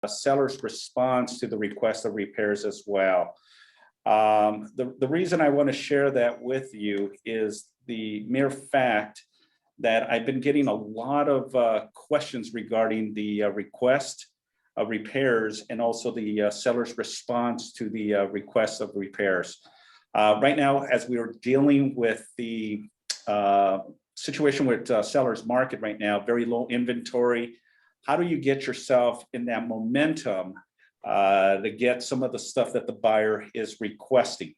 seller's response to the request of repairs as well. The reason I want to share that with you is the mere fact that I've been getting a lot of questions regarding the request of repairs and also the seller's response to the request of repairs. Right now, as we are dealing with the situation with seller's market right now, very low inventory, how do you get yourself in that momentum to get some of the stuff that the buyer is requesting?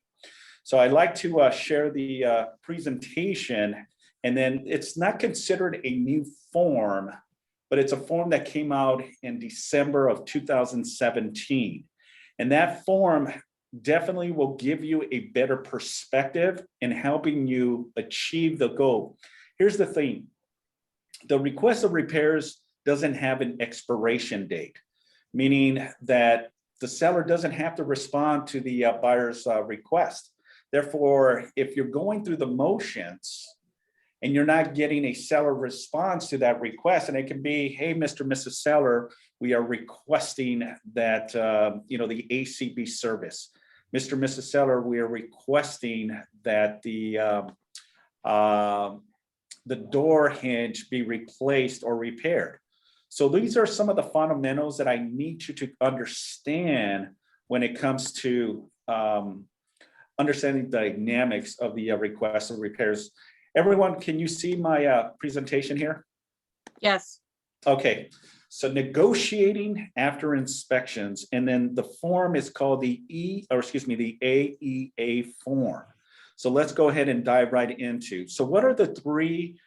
So I'd like to share the presentation, and then it's not considered a new form, but it's a form that came out in December of 2017. And that form definitely will give you a better perspective in helping you achieve the goal. Here's the thing. The request of repairs doesn't have an expiration date, meaning that the seller doesn't have to respond to the buyer's request. Therefore, if you're going through the motions and you're not getting a seller response to that request, and it can be, hey, Mr. and Mrs. Seller, we are requesting that, the ACB service. Mr. and Mrs. Seller, we are requesting that the door hinge be replaced or repaired. So these are some of the fundamentals that I need you to understand when it comes to understanding the dynamics of the request of repairs. Everyone, can you see my presentation here? Yes. Okay, so negotiating after inspections, and then the form is called the AEA form. So let's go ahead and dive right into. So what are the three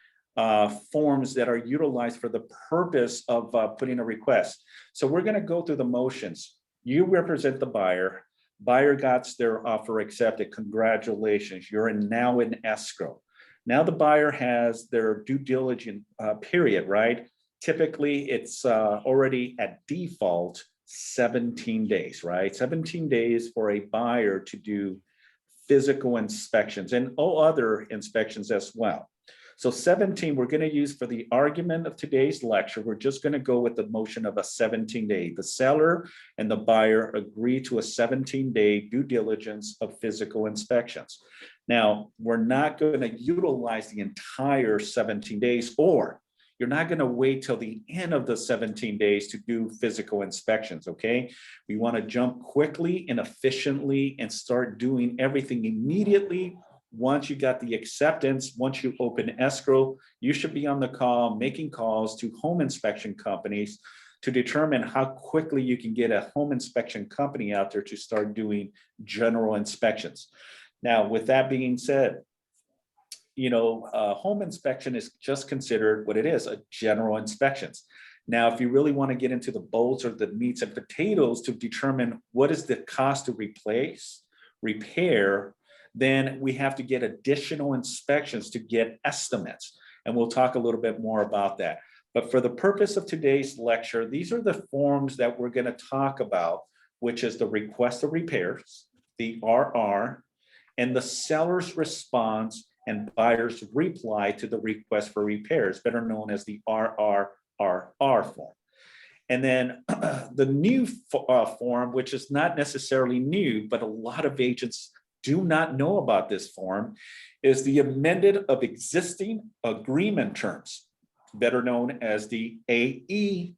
forms that are utilized for the purpose of putting a request? So we're going to go through the motions. You represent the buyer. Buyer got their offer accepted. Congratulations, you're now in escrow. Now the buyer has their due diligence period, right? Typically, it's already at default 17 days, right? 17 days for a buyer to do physical inspections and all other inspections as well. So 17, we're going to use for the argument of today's lecture. We're just going to go with the motion of a 17-day. The seller and the buyer agree to a 17-day due diligence of physical inspections. Now, we're not going to utilize the entire 17 days, or you're not going to wait till the end of the 17 days to do physical inspections, okay? We want to jump quickly and efficiently and start doing everything immediately. Once you got the acceptance, once you open escrow, you should be on the call, making calls to home inspection companies to determine how quickly you can get a home inspection company out there to start doing general inspections. Now, with that being said, home inspection is just considered what it is, a general inspections. Now, if you really want to get into the bolts or the meats and potatoes to determine what is the cost to replace, repair, then we have to get additional inspections to get estimates. And we'll talk a little bit more about that. But for the purpose of today's lecture, these are the forms that we're going to talk about, which is the request of repairs, the RR, and the seller's response and buyer's reply to the request for repairs, better known as the RRRR form. And then the new form, which is not necessarily new, but a lot of agents do not know about this form, is the amended of existing agreement terms, better known as the AEA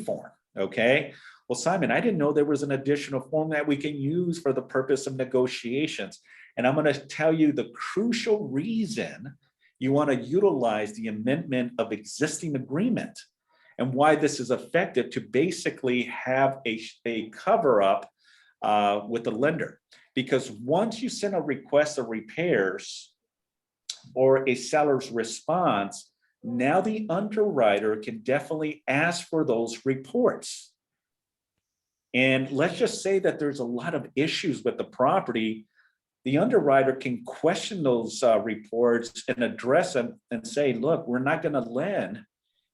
form, okay? Well, Simon, I didn't know there was an additional form that we can use for the purpose of negotiations. And I'm going to tell you the crucial reason you want to utilize the amendment of existing agreement and why this is effective to basically have a cover up with the lender. Because once you send a request of repairs or a seller's response, now the underwriter can definitely ask for those reports. And let's just say that there's a lot of issues with the property. The underwriter can question those reports and address them and say, look, we're not going to lend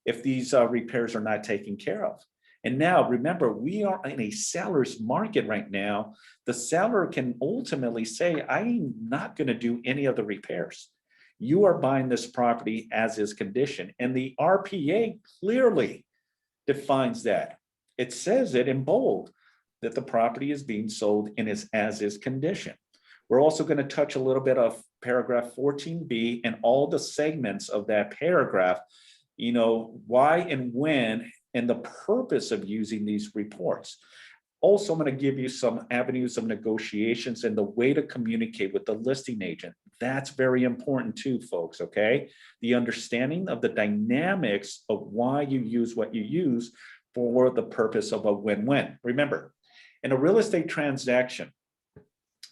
if these repairs are not taken care of. And now remember, we are in a seller's market right now. The seller can ultimately say, I'm not going to do any of the repairs. You are buying this property as is condition. And the RPA clearly defines that. it says it in bold that the property is being sold in its as-is condition. We're also going to touch a little bit of paragraph 14B and all the segments of that paragraph, why and when and the purpose of using these reports. Also, I'm going to give you some avenues of negotiations and the way to communicate with the listing agent. That's very important too, folks, okay? The understanding of the dynamics of why you use what you use for the purpose of a win-win. Remember, in a real estate transaction,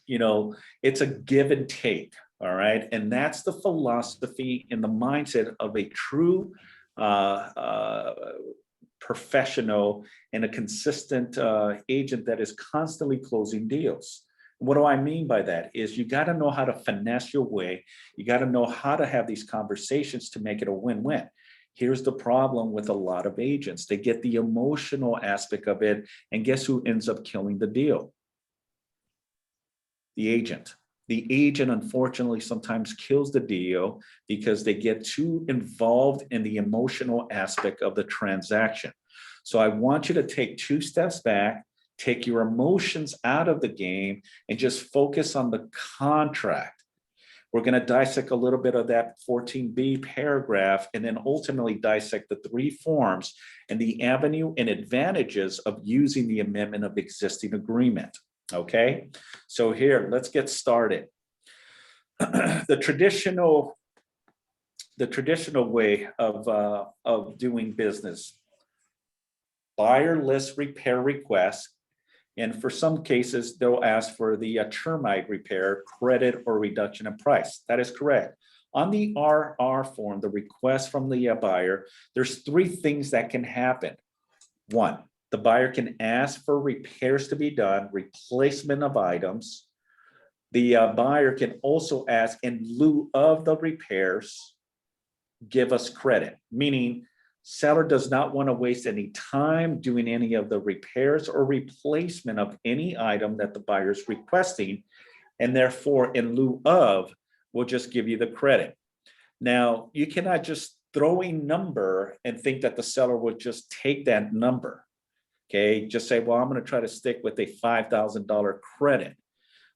it's a give and take, all right? And that's the philosophy and the mindset of a true professional and a consistent agent that is constantly closing deals. What do I mean by that? Is you got to know how to finesse your way. You got to know how to have these conversations to make it a win-win. Here's the problem with a lot of agents. They get the emotional aspect of it, and guess who ends up killing the deal? The agent. The agent, unfortunately, sometimes kills the deal because they get too involved in the emotional aspect of the transaction. So I want you to take 2 steps back, take your emotions out of the game, and just focus on the contract. We're going to dissect a little bit of that 14B paragraph and then ultimately dissect the 3 forms and the avenue and advantages of using the amendment of existing agreement. Okay, so here, let's get started. The traditional way of doing business: buyer lists repair requests, and for some cases, they'll ask for the termite repair credit or reduction in price. That is correct. On the RR form, the request from the buyer, there's 3 things that can happen. 1, the buyer can ask for repairs to be done, replacement of items. The buyer can also ask, in lieu of the repairs, give us credit, meaning seller does not want to waste any time doing any of the repairs or replacement of any item that the buyer is requesting, and therefore, in lieu of, we'll just give you the credit. Now, you cannot just throw a number and think that the seller would just take that number. Okay, just say, well, I'm going to try to stick with a $5,000 credit.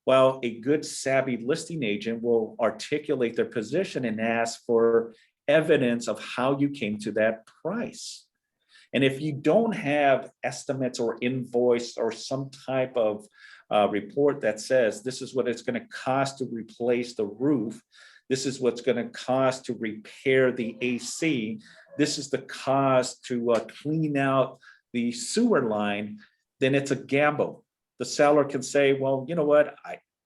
Well, a good savvy listing agent will articulate their position and ask for evidence of how you came to that price. And if you don't have estimates or invoice or some type of report that says this is what it's going to cost to replace the roof, this is what's going to cost to repair the AC, this is the cost to clean out the sewer line, then it's a gamble. The seller can say, well, you know what,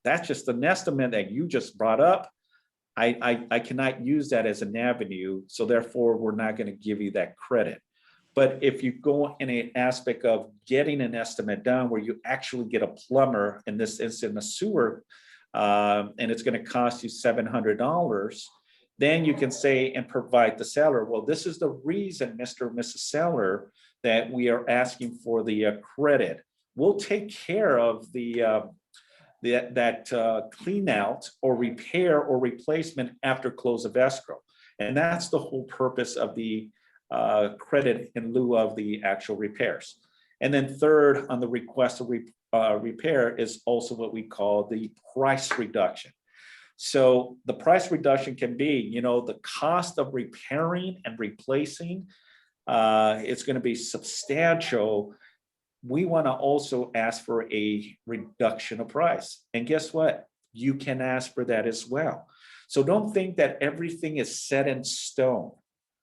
that's just an estimate that you just brought up. I cannot use that as an avenue, so therefore we're not going to give you that credit. But if you go in an aspect of getting an estimate done where you actually get a plumber, in this instance a sewer, and it's going to cost you $700, then you can say and provide the seller, well, this is the reason, Mr. or Mrs. Seller, that we are asking for the credit. We'll take care of that clean out or repair or replacement after close of escrow. And that's the whole purpose of the credit in lieu of the actual repairs. And then third, on the request of repair is also what we call the price reduction. So the price reduction can be, the cost of repairing and replacing, it's going to be substantial. We want to also ask for a reduction of price. And guess what? You can ask for that as well. So don't think that everything is set in stone,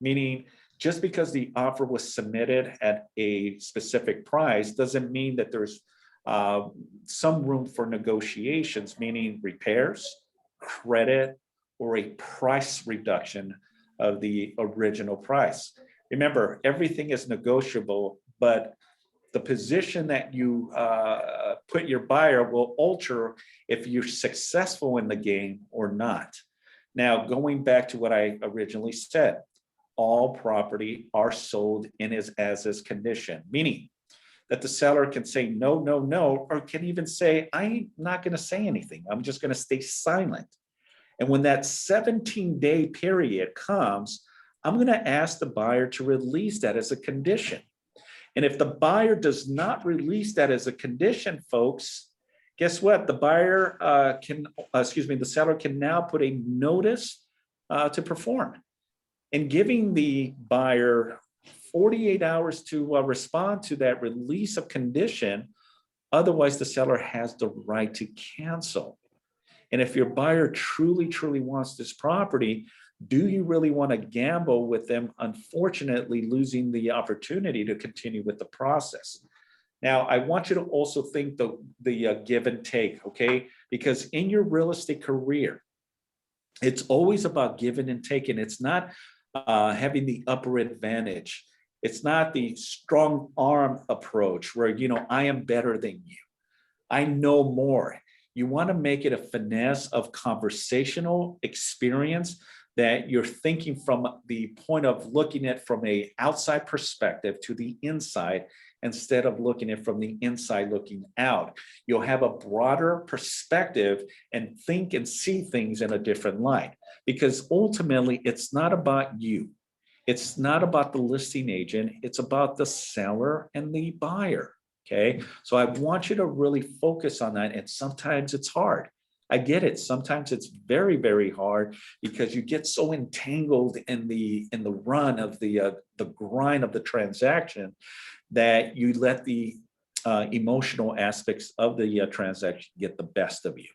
meaning just because the offer was submitted at a specific price doesn't mean that there's some room for negotiations, meaning repairs, credit, or a price reduction of the original price. Remember, everything is negotiable, but the position that you put your buyer will alter if you're successful in the game or not. Now, going back to what I originally said, all property are sold in its as-is condition, meaning that the seller can say no, no, no, or can even say, I'm not going to say anything. I'm just going to stay silent. And when that 17-day period comes, I'm going to ask the buyer to release that as a condition. And if the buyer does not release that as a condition, folks, guess what? The seller can now put a notice to perform, and giving the buyer 48 hours to respond to that release of condition. Otherwise, the seller has the right to cancel. And if your buyer truly, truly wants this property, do you really want to gamble with them, unfortunately, losing the opportunity to continue with the process? Now, I want you to also think the give and take, okay? Because in your real estate career, it's always about giving and taking. It's not having the upper advantage. It's not the strong arm approach where, I am better than you. I know more. You want to make it a finesse of conversational experience that you're thinking from the point of looking at from a outside perspective to the inside, instead of looking at from the inside looking out. You'll have a broader perspective and think and see things in a different light, because ultimately it's not about you. It's not about the listing agent. It's about the seller and the buyer. Okay. So I want you to really focus on that. And sometimes it's hard. I get it. Sometimes it's very, very hard because you get so entangled in the run of the grind of the transaction that you let the emotional aspects of the transaction get the best of you.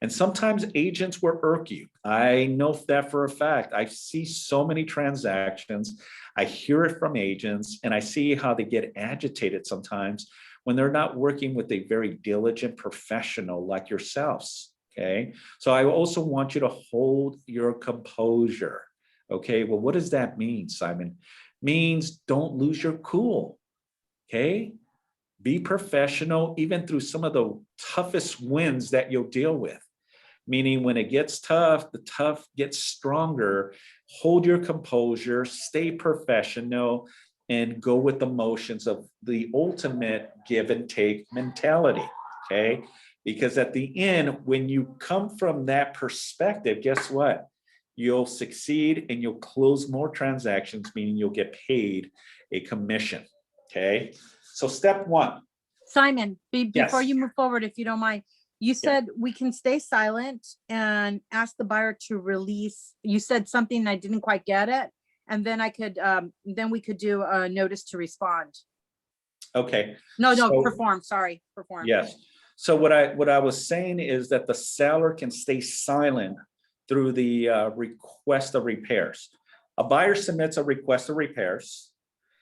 And sometimes agents will irk you. I know that for a fact. I see so many transactions. I hear it from agents, and I see how they get agitated sometimes when they're not working with a very diligent professional like yourselves. Okay. So I also want you to hold your composure. Okay. Well, what does that mean, Simon? Means don't lose your cool. Okay. Be professional, even through some of the toughest winds that you'll deal with. Meaning when it gets tough, the tough gets stronger. Hold your composure, stay professional, and go with the motions of the ultimate give and take mentality. Okay. Because at the end, when you come from that perspective, guess what? You'll succeed and you'll close more transactions, meaning you'll get paid a commission. Okay. So step one. Simon, before Yes. you move forward, if you don't mind, you said we can stay silent and ask the buyer to release. You said something and I didn't quite get it. And then then we could do a notice to respond. Okay. No, So- perform. Sorry, perform. Yes. So what I was saying is that the seller can stay silent through the request of repairs. A buyer submits a request of repairs,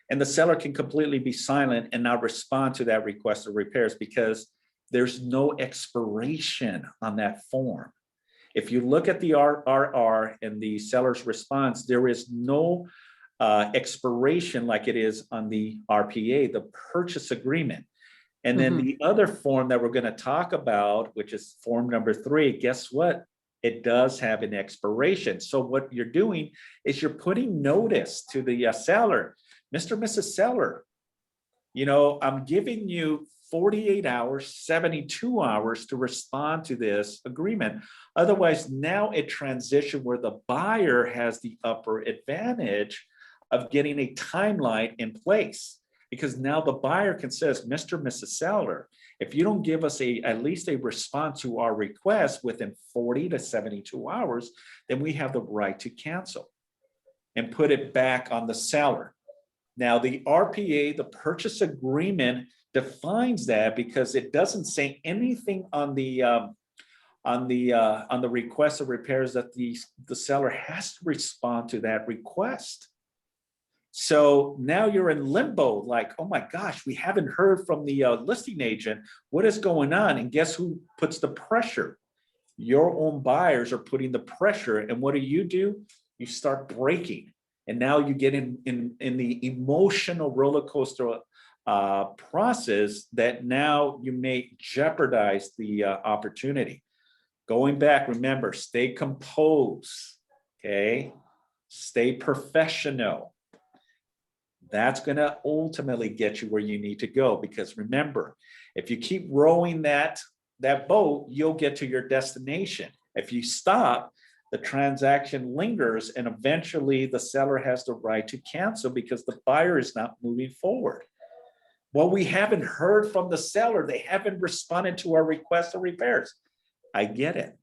and the seller can completely be silent and not respond to that request of repairs because there's no expiration on that form. If you look at the RRR and the seller's response, there is no expiration like it is on the RPA, the purchase agreement. And then the other form that we're going to talk about, which is form number 3, guess what? It does have an expiration. So what you're doing is you're putting notice to the seller, Mr. Mrs. Seller, I'm giving you 48 hours, 72 hours to respond to this agreement. Otherwise, now it transitions where the buyer has the upper advantage of getting a timeline in place. Because now the buyer can say, Mr. Mrs. Seller, if you don't give us at least a response to our request within 40 to 72 hours, then we have the right to cancel and put it back on the seller. Now, the RPA, the purchase agreement, defines that because it doesn't say anything on the request of repairs that the seller has to respond to that request. So now you're in limbo, like, oh my gosh, we haven't heard from the listing agent. What is going on? And guess who puts the pressure? Your own buyers are putting the pressure. And what do? You start breaking. And now you get in the emotional roller coaster process that now you may jeopardize the opportunity. Going back, remember, stay composed, okay? Stay professional. That's going to ultimately get you where you need to go. Because remember, if you keep rowing that boat, you'll get to your destination. If you stop, the transaction lingers, and eventually the seller has the right to cancel because the buyer is not moving forward. Well, we haven't heard from the seller. They haven't responded to our request for repairs. I get it.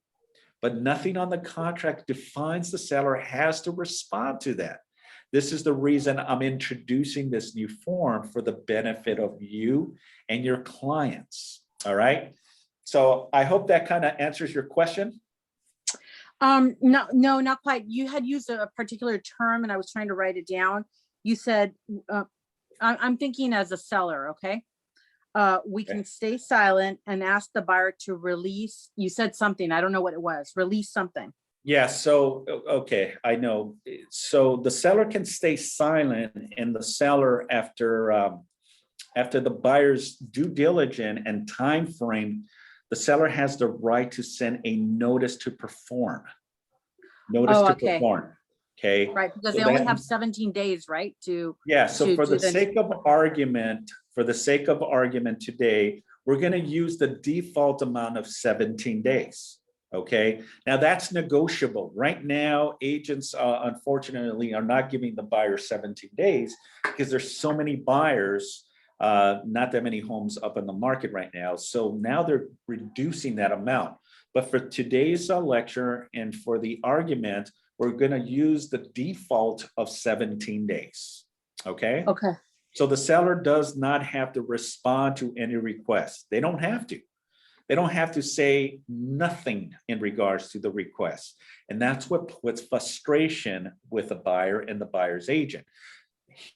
But nothing on the contract defines the seller has to respond to that. This is the reason I'm introducing this new form for the benefit of you and your clients. All right. So I hope that kind of answers your question. No, not quite. You had used a particular term and I was trying to write it down. You said, I'm thinking as a seller, okay? We can stay silent and ask the buyer to release. You said something, I don't know what it was, release something. Yeah, so, okay, I know. So the seller can stay silent, and the seller, after the buyer's due diligence and time frame, the seller has the right to send a notice to perform. Notice Oh, to okay. perform, okay? Right, because So they only that- have 17 days, right? Yeah, so to for do the sake of argument, today, we're gonna use the default amount of 17 days. Okay, now that's negotiable. Right now, agents unfortunately are not giving the buyer 17 days because there's so many buyers, not that many homes up in the market right now. So now they're reducing that amount. But for today's lecture and for the argument, we're gonna use the default of 17 days. Okay? Okay. So the seller does not have to respond to any requests. They don't have to. They don't have to say nothing in regards to the request. And that's what puts frustration with the buyer and the buyer's agent.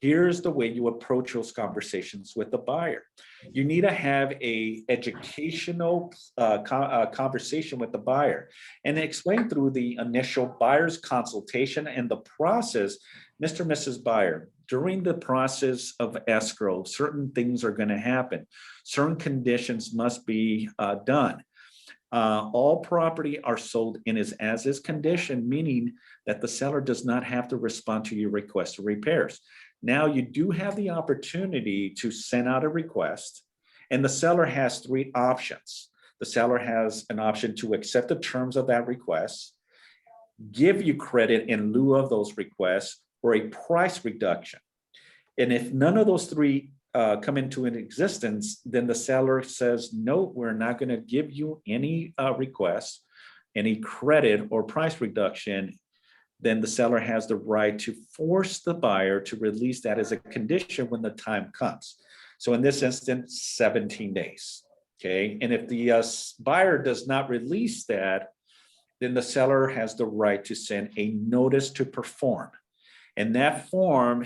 Here's the way you approach those conversations with the buyer. You need to have a educational conversation with the buyer and explain through the initial buyer's consultation and the process. Mr. and Mrs. Buyer, during the process of escrow, certain things are going to happen. Certain conditions must be done. All property are sold in as is condition, meaning that the seller does not have to respond to your request for repairs. Now you do have the opportunity to send out a request, and the seller has three options. The seller has an option to accept the terms of that request, give you credit in lieu of those requests, or a price reduction. And if none of those three come into an existence, then the seller says, no, we're not going to give you any requests, any credit or price reduction. Then the seller has the right to force the buyer to release that as a condition when the time comes. So in this instance, 17 days. Okay. And if the buyer does not release that, then the seller has the right to send a notice to perform. And that form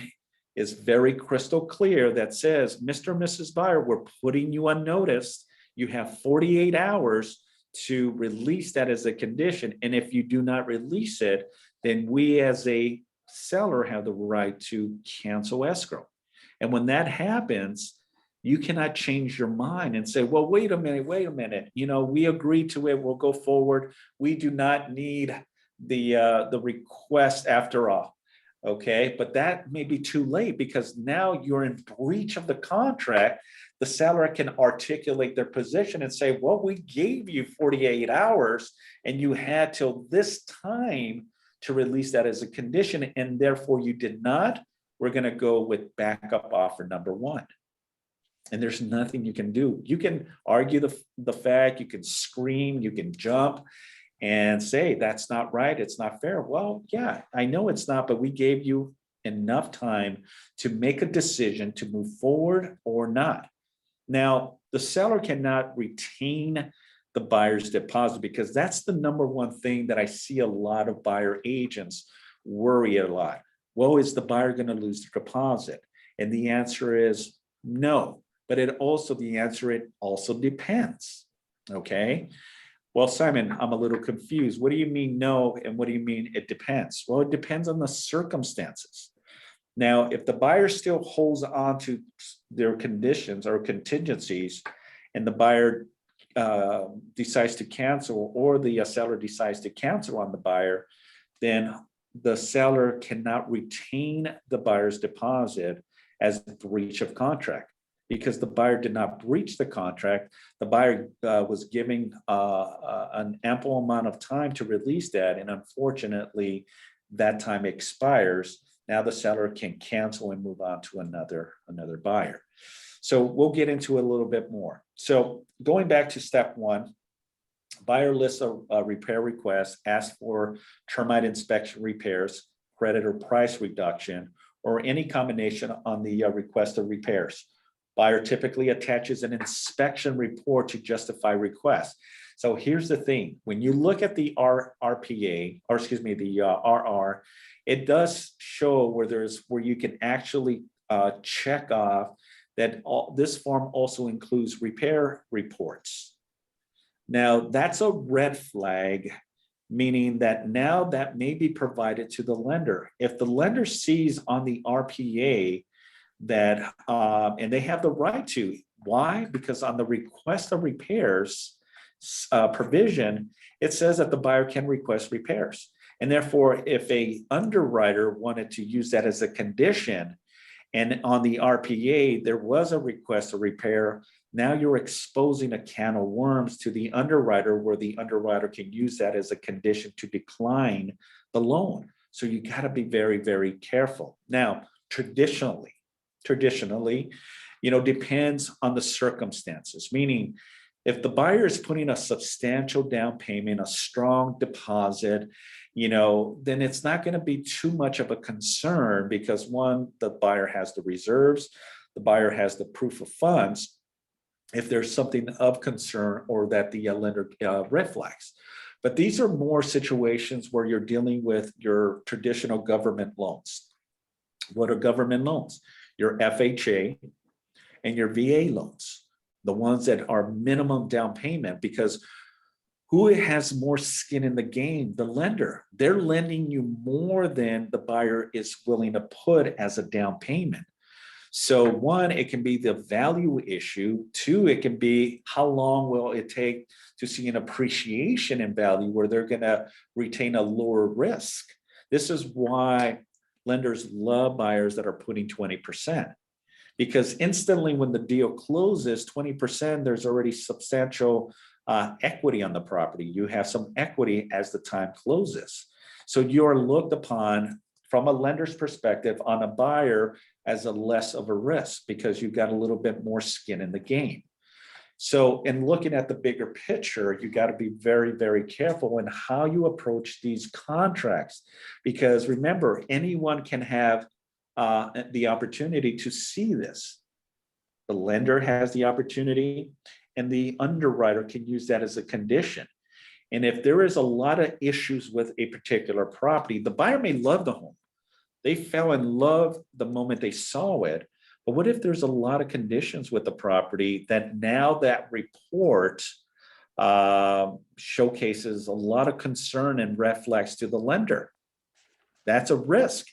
is very crystal clear that says, Mr. and Mrs. Buyer, we're putting you on notice. You have 48 hours to release that as a condition. And if you do not release it, then we as a seller have the right to cancel escrow. And when that happens, you cannot change your mind and say, well, wait a minute. You know, we agreed to it. We'll go forward. We do not need the request after all. Okay, but that may be too late because now you're in breach of the contract. The seller can articulate their position and say, well, we gave you 48 hours and you had till this time to release that as a condition, and therefore you did not. We're going to go with backup offer number one. And there's nothing you can do. You can argue the fact, you can scream, you can jump and say, that's not right, it's not fair. Well, yeah, I know it's not, but we gave you enough time to make a decision to move forward or not. Now, the seller cannot retain the buyer's deposit because that's the number one thing that I see a lot of buyer agents worry a lot. Well, is the buyer going to lose the deposit? And the answer is no, but the answer also depends. Okay. Well, Simon, I'm a little confused. What do you mean no? And what do you mean it depends? Well, it depends on the circumstances. Now, if the buyer still holds on to their conditions or contingencies and the buyer decides to cancel, or the seller decides to cancel on the buyer, then the seller cannot retain the buyer's deposit as a breach of contract. Because the buyer did not breach the contract, the buyer was giving an ample amount of time to release that, and unfortunately, that time expires. Now the seller can cancel and move on to another buyer. So we'll get into it a little bit more. So going back to step one, buyer lists a repair request, asks for termite inspection repairs, credit or price reduction, or any combination on the request of repairs. Buyer typically attaches an inspection report to justify request. So here's the thing, when you look at the RPA, or excuse me, the RR, it does show where you can actually check off that this form also includes repair reports. Now that's a red flag, meaning that now that may be provided to the lender. If the lender sees on the RPA that, and they have the right to, why? Because on the request of repairs provision, it says that the buyer can request repairs. And therefore, if a underwriter wanted to use that as a condition, and on the RPA, there was a request of repair, now you're exposing a can of worms to the underwriter where the underwriter can use that as a condition to decline the loan. So you got to be very, very careful. Now, traditionally, depends on the circumstances, meaning if the buyer is putting a substantial down payment, a strong deposit, then it's not going to be too much of a concern because one, the buyer has the reserves, the buyer has the proof of funds if there's something of concern or that the lender red flags. But these are more situations where you're dealing with your traditional government loans. What are government loans? Your FHA and your VA loans, the ones that are minimum down payment, because who has more skin in the game? The lender. They're lending you more than the buyer is willing to put as a down payment. So one, it can be the value issue. Two, it can be how long will it take to see an appreciation in value where they're going to retain a lower risk. This is why lenders love buyers that are putting 20%. Because instantly when the deal closes, 20%, there's already substantial equity on the property. You have some equity as the time closes. So you're looked upon from a lender's perspective on a buyer as a less of a risk because you've got a little bit more skin in the game. So in looking at the bigger picture, you got to be very, very careful in how you approach these contracts. Because remember, anyone can have the opportunity to see this. The lender has the opportunity and the underwriter can use that as a condition. And if there is a lot of issues with a particular property, the buyer may love the home. They fell in love the moment they saw it. But what if there's a lot of conditions with the property that now that report showcases a lot of concern and red flags to the lender? That's a risk.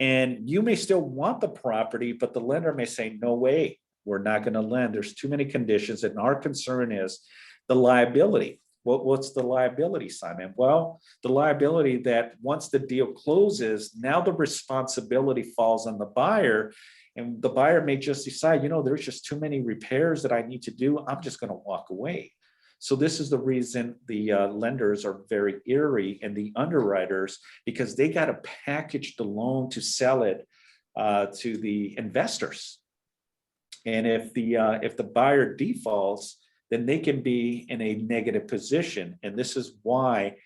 And you may still want the property, but the lender may say, no way, we're not going to lend. There's too many conditions. And our concern is the liability. What's the liability, Simon? Well, the liability that once the deal closes, now the responsibility falls on the buyer. And the buyer may just decide, there's just too many repairs that I need to do. I'm just going to walk away. So this is the reason the lenders are very eerie and the underwriters, because they got to package the loan to sell it to the investors. And if the buyer defaults, then they can be in a negative position. And this is why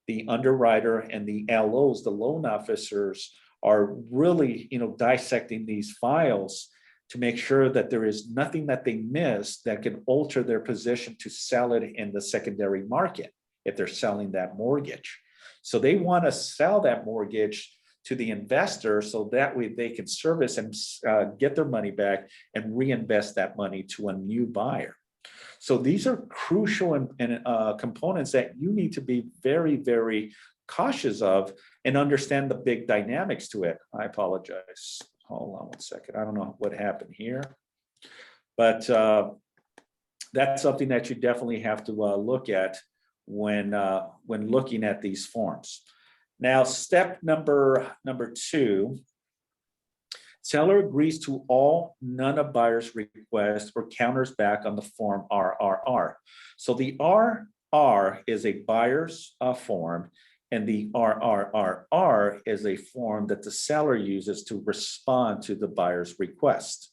the underwriter and the LOs, the loan officers, are really dissecting these files to make sure that there is nothing that they miss that can alter their position to sell it in the secondary market if they're selling that mortgage. So they want to sell that mortgage to the investor so that way they can service and get their money back and reinvest that money to a new buyer. So these are crucial and components that you need to be very, very cautious of and understand the big dynamics to it. I apologize. Hold on one second. I don't know what happened here, but that's something that you definitely have to look at when looking at these forms. Now, step number 2, seller agrees to all none of buyer's requests or counters back on the form RRR. So the RR is a buyer's form, and the RRRR is a form that the seller uses to respond to the buyer's request.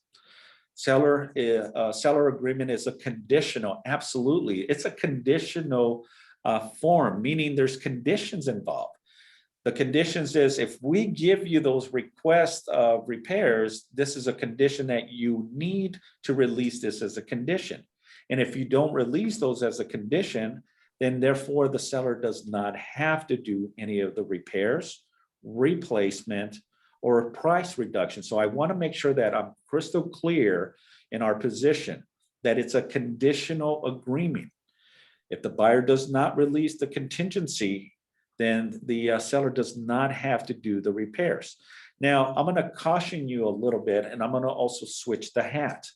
seller agreement is a conditional, absolutely. It's a conditional form, meaning there's conditions involved. The conditions is if we give you those requests of repairs, this is a condition that you need to release this as a condition. And if you don't release those as a condition, then therefore the seller does not have to do any of the repairs, replacement, or price reduction. So I want to make sure that I'm crystal clear in our position that it's a conditional agreement. If the buyer does not release the contingency, then the seller does not have to do the repairs. Now, I'm going to caution you a little bit, and I'm going to also switch the hat.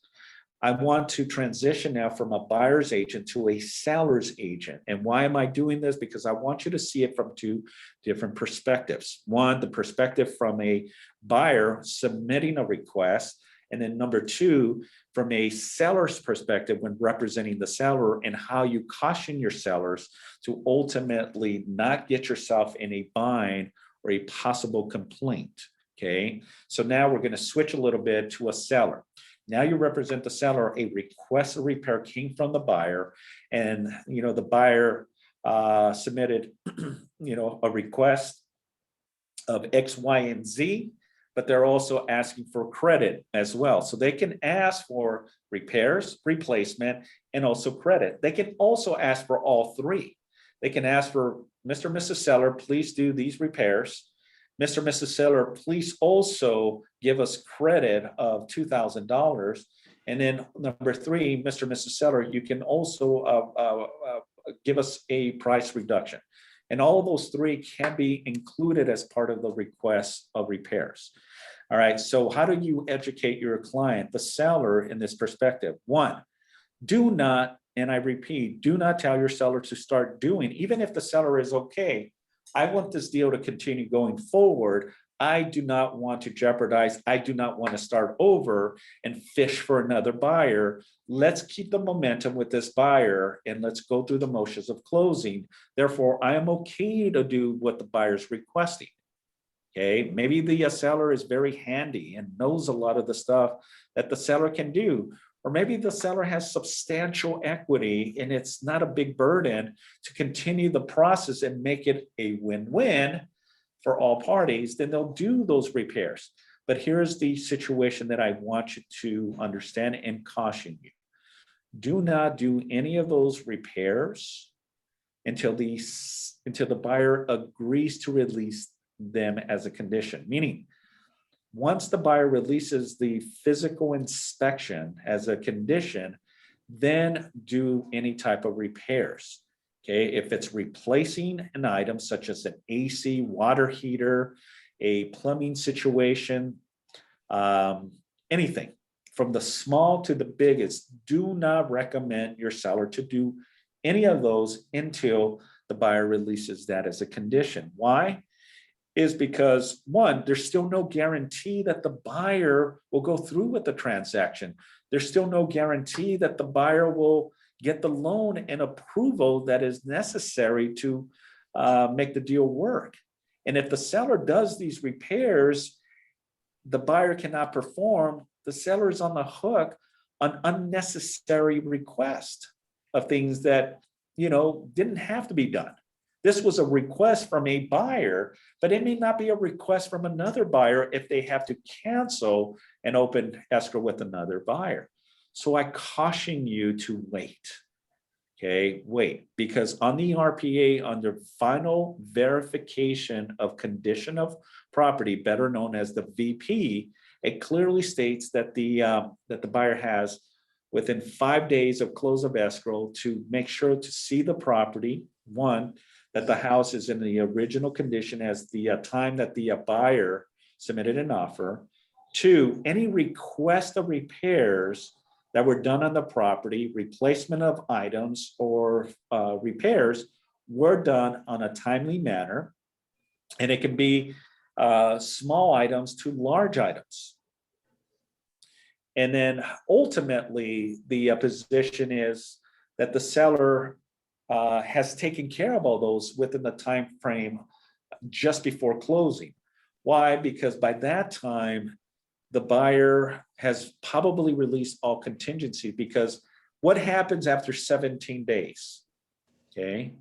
I want to transition now from a buyer's agent to a seller's agent. And why am I doing this? Because I want you to see it from two different perspectives. One, the perspective from a buyer submitting a request. And then number two, from a seller's perspective when representing the seller and how you caution your sellers to ultimately not get yourself in a bind or a possible complaint, okay? So now we're gonna switch a little bit to a seller. Now you represent the seller, a request of repair came from the buyer, and the buyer submitted a request of X, Y, and Z, but they're also asking for credit as well. So they can ask for repairs, replacement, and also credit. They can also ask for all three. They can ask for Mr. and Mrs. Seller, please do these repairs. Mr. and Mrs. Seller, please also give us credit of $2,000. And then number three, Mr. and Mrs. Seller, you can also give us a price reduction. And all of those three can be included as part of the request of repairs. All right, so how do you educate your client, the seller, in this perspective? One, do not, and I repeat, do not tell your seller to start doing, even if the seller is okay, I want this deal to continue going forward. I do not want to jeopardize. I do not want to start over and fish for another buyer. Let's keep the momentum with this buyer and let's go through the motions of closing. Therefore, I am okay to do what the buyer's requesting. Okay, maybe the seller is very handy and knows a lot of the stuff that the seller can do. Or maybe the seller has substantial equity and it's not a big burden to continue the process and make it a win-win for all parties, then they'll do those repairs. But here's the situation that I want you to understand and caution you. Do not do any of those repairs until the buyer agrees to release them as a condition. Meaning, once the buyer releases the physical inspection as a condition, then do any type of repairs. Okay, if it's replacing an item such as an AC, water heater, a plumbing situation, anything from the small to the biggest, do not recommend your seller to do any of those until the buyer releases that as a condition. Why? Is because one, there's still no guarantee that the buyer will go through with the transaction. There's still no guarantee that the buyer will get the loan and approval that is necessary to make the deal work. And if the seller does these repairs, the buyer cannot perform, the seller is on the hook on unnecessary request of things that didn't have to be done. This was a request from a buyer, but it may not be a request from another buyer if they have to cancel and open escrow with another buyer. So I caution you to wait. Okay, wait, because on the RPA, under final verification of condition of property, better known as the VP, it clearly states that the buyer has within 5 days of close of escrow to make sure to see the property. One, that the house is in the original condition as the time that the buyer submitted an offer. Two, any request of repairs that were done on the property, replacement of items or repairs were done on a timely manner. And it can be small items to large items. And then ultimately, the position is that the seller has taken care of all those within the time frame just before closing. Why? Because by that time, the buyer has probably released all contingency, because what happens after 17 days? Okay.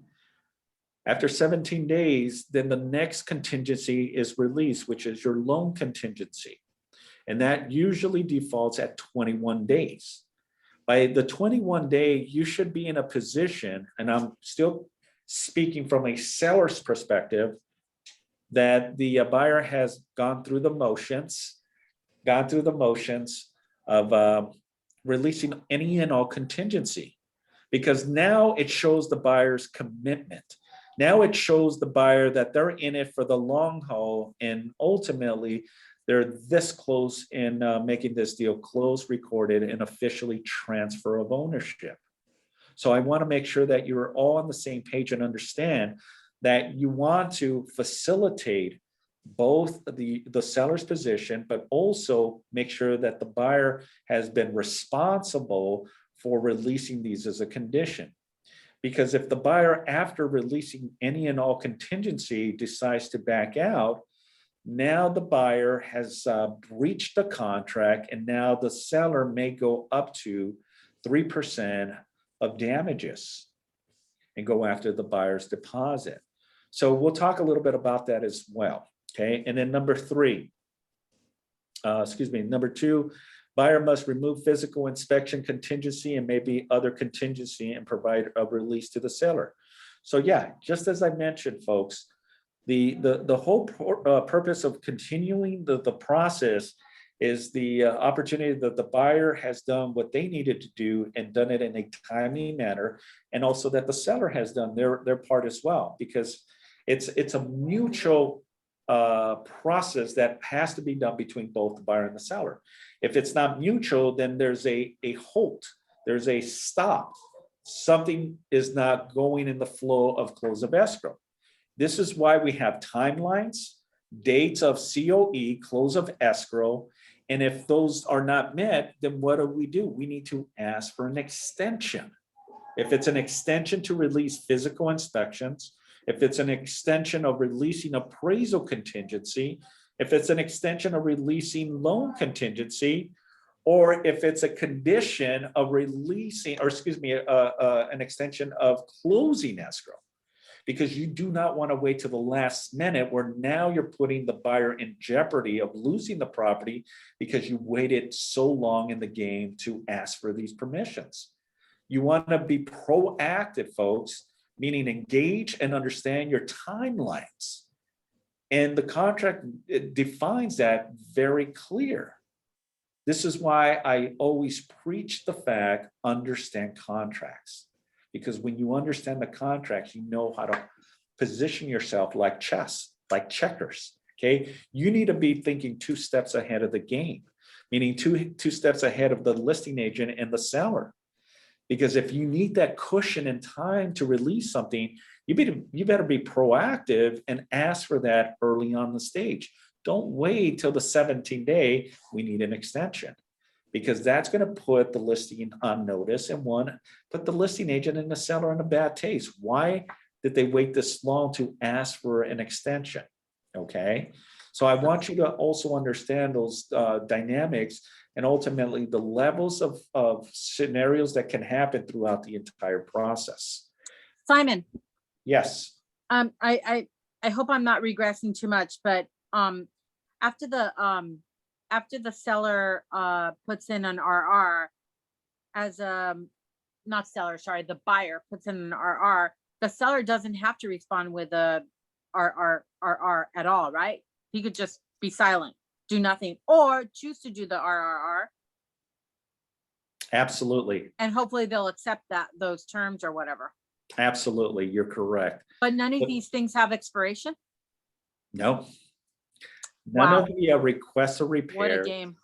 After 17 days, then the next contingency is released, which is your loan contingency. And that usually defaults at 21 days. By the 21 day, you should be in a position, and I'm still speaking from a seller's perspective, that the buyer has gone through the motions of releasing any and all contingency, because now it shows the buyer's commitment. Now it shows the buyer that they're in it for the long haul, and ultimately they're this close in making this deal close, recorded, and officially transfer of ownership. So I want to make sure that you're all on the same page and understand that you want to facilitate both the seller's position, but also make sure that the buyer has been responsible for releasing these as a condition. Because if the buyer, after releasing any and all contingency, decides to back out, now the buyer has breached the contract, and now the seller may go up to 3% of damages and go after the buyer's deposit. So we'll talk a little bit about that as well. Okay, and then number two, buyer must remove physical inspection contingency and maybe other contingency and provide a release to the seller. So yeah, just as I mentioned, folks, the whole purpose of continuing the process is the opportunity that the buyer has done what they needed to do and done it in a timely manner, and also that the seller has done their part as well, because it's a mutual process that has to be done between both the buyer and the seller. If it's not mutual, then there's a halt, there's a stop. Something is not going in the flow of close of escrow. This is why we have timelines, dates of COE, close of escrow, and if those are not met, then what do? We need to ask for an extension. If it's an extension to release physical inspections, if it's an extension of releasing appraisal contingency, if it's an extension of releasing loan contingency, or if it's a condition of releasing, or an extension of closing escrow. Because you do not want to wait till the last minute where now you're putting the buyer in jeopardy of losing the property because you waited so long in the game to ask for these permissions. You want to be proactive, folks, meaning engage and understand your timelines. And the contract, it defines that very clear. This is why I always preach the fact, understand contracts. Because when you understand the contracts, you know how to position yourself like chess, like checkers, okay? You need to be thinking 2 steps ahead of the game, meaning two steps ahead of the listing agent and the seller. Because if you need that cushion and time to release something, you better be proactive and ask for that early on the stage. Don't wait till the 17th day, we need an extension. Because that's going to put the listing on notice and put the listing agent and the seller in a bad taste. Why did they wait this long to ask for an extension? Okay, so I want you to also understand those dynamics and ultimately the levels of scenarios that can happen throughout the entire process. Simon. Yes. I hope I'm not regressing too much, but after the seller puts in an RR as not seller, sorry, the buyer puts in an RR, the seller doesn't have to respond with a RR at all, right? He could just be silent, do nothing, or choose to do the RRR. Absolutely. And hopefully they'll accept those terms or whatever. Absolutely, you're correct. But none of these things have expiration? No. None of the requests of repair. What a game.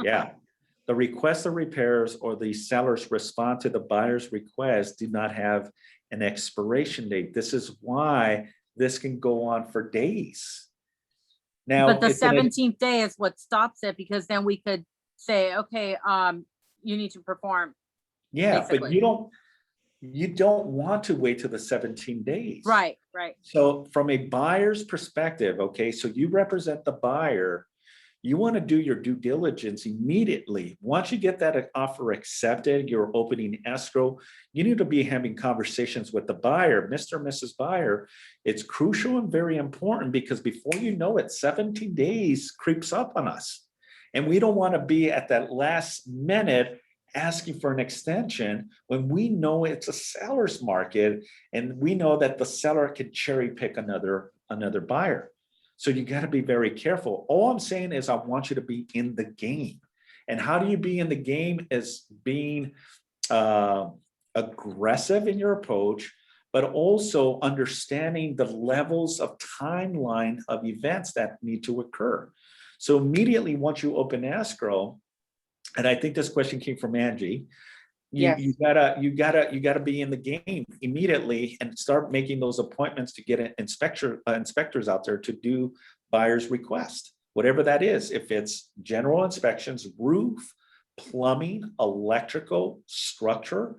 Yeah. The requests of repairs or the seller's response to the buyer's request do not have an expiration date. This is why this can go on for days. Now, but the 17th day is what stops it, because then we could say, okay, you need to perform. Yeah, basically. but you don't want to wait till the 17 days. Right. So from a buyer's perspective, okay, so you represent the buyer, You want to do your due diligence immediately. Once you get that offer accepted, you're opening escrow, you need to be having conversations with the buyer, Mr. and Mrs. Buyer. It's crucial and very important because before you know it, 17 days creeps up on us. And we don't want to be at that last minute asking for an extension when we know it's a seller's market and we know that the seller could cherry pick another buyer. So you got to be very careful. All I'm saying is I want you to be in the game. And how do you be in the game is being aggressive in your approach, but also understanding the levels of timeline of events that need to occur. So immediately once you open escrow, and I think this question came from Angie, you gotta be in the game immediately and start making those appointments to get an inspectors out there to do buyer's request, whatever that is. If it's general inspections, roof, plumbing, electrical, structure,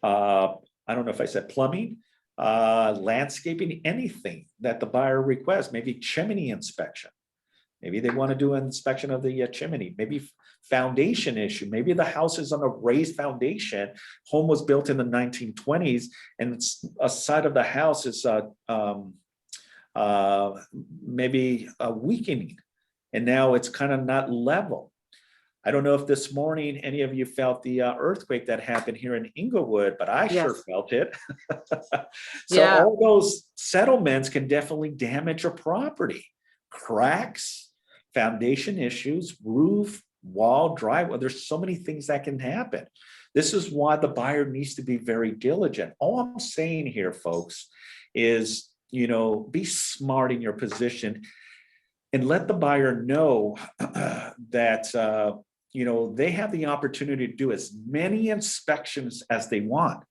I don't know if I said plumbing, landscaping, anything that the buyer requests, maybe chimney inspection. Maybe they want to do an inspection of the chimney, maybe foundation issue. Maybe the house is on a raised foundation. Home was built in the 1920s and it's a side of the house is maybe weakening. And now it's kind of not level. I don't know if this morning any of you felt the earthquake that happened here in Inglewood, but I sure felt it. So all those settlements can definitely damage a property. Cracks, foundation issues, roof, wall, driveway. There's so many things that can happen. This is why the buyer needs to be very diligent. All I'm saying here, folks, is, be smart in your position and let the buyer know that, they have the opportunity to do as many inspections as they want.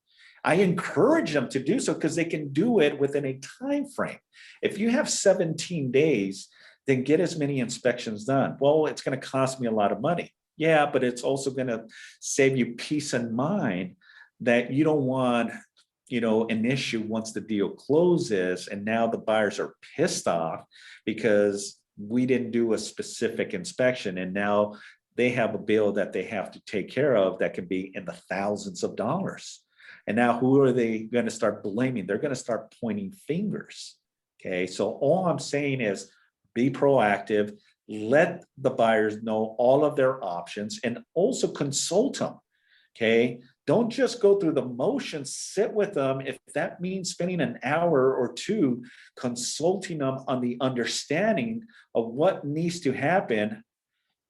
I encourage them to do so because they can do it within a time frame. If you have 17 days, then get as many inspections done. Well, it's going to cost me a lot of money. Yeah, but it's also going to save you peace of mind that you don't want, an issue once the deal closes and now the buyers are pissed off because we didn't do a specific inspection and now they have a bill that they have to take care of that can be in the thousands of dollars. And now who are they going to start blaming? They're going to start pointing fingers. Okay, so all I'm saying is be proactive, let the buyers know all of their options and also consult them. Okay, don't just go through the motions, sit with them. If that means spending an hour or two consulting them on the understanding of what needs to happen,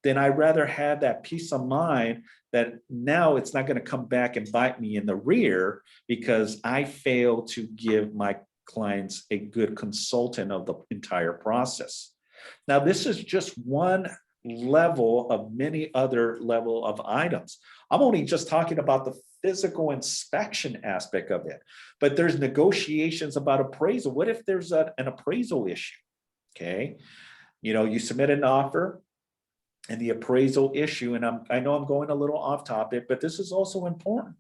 then I'd rather have that peace of mind that now it's not going to come back and bite me in the rear because I failed to give my clients a good consultant of the entire process. Now, this is just one level of many other level of items. I'm only just talking about the physical inspection aspect of it, but there's negotiations about appraisal. What if there's an appraisal issue? Okay, you submit an offer and the appraisal issue, and I know I'm going a little off topic, but this is also important.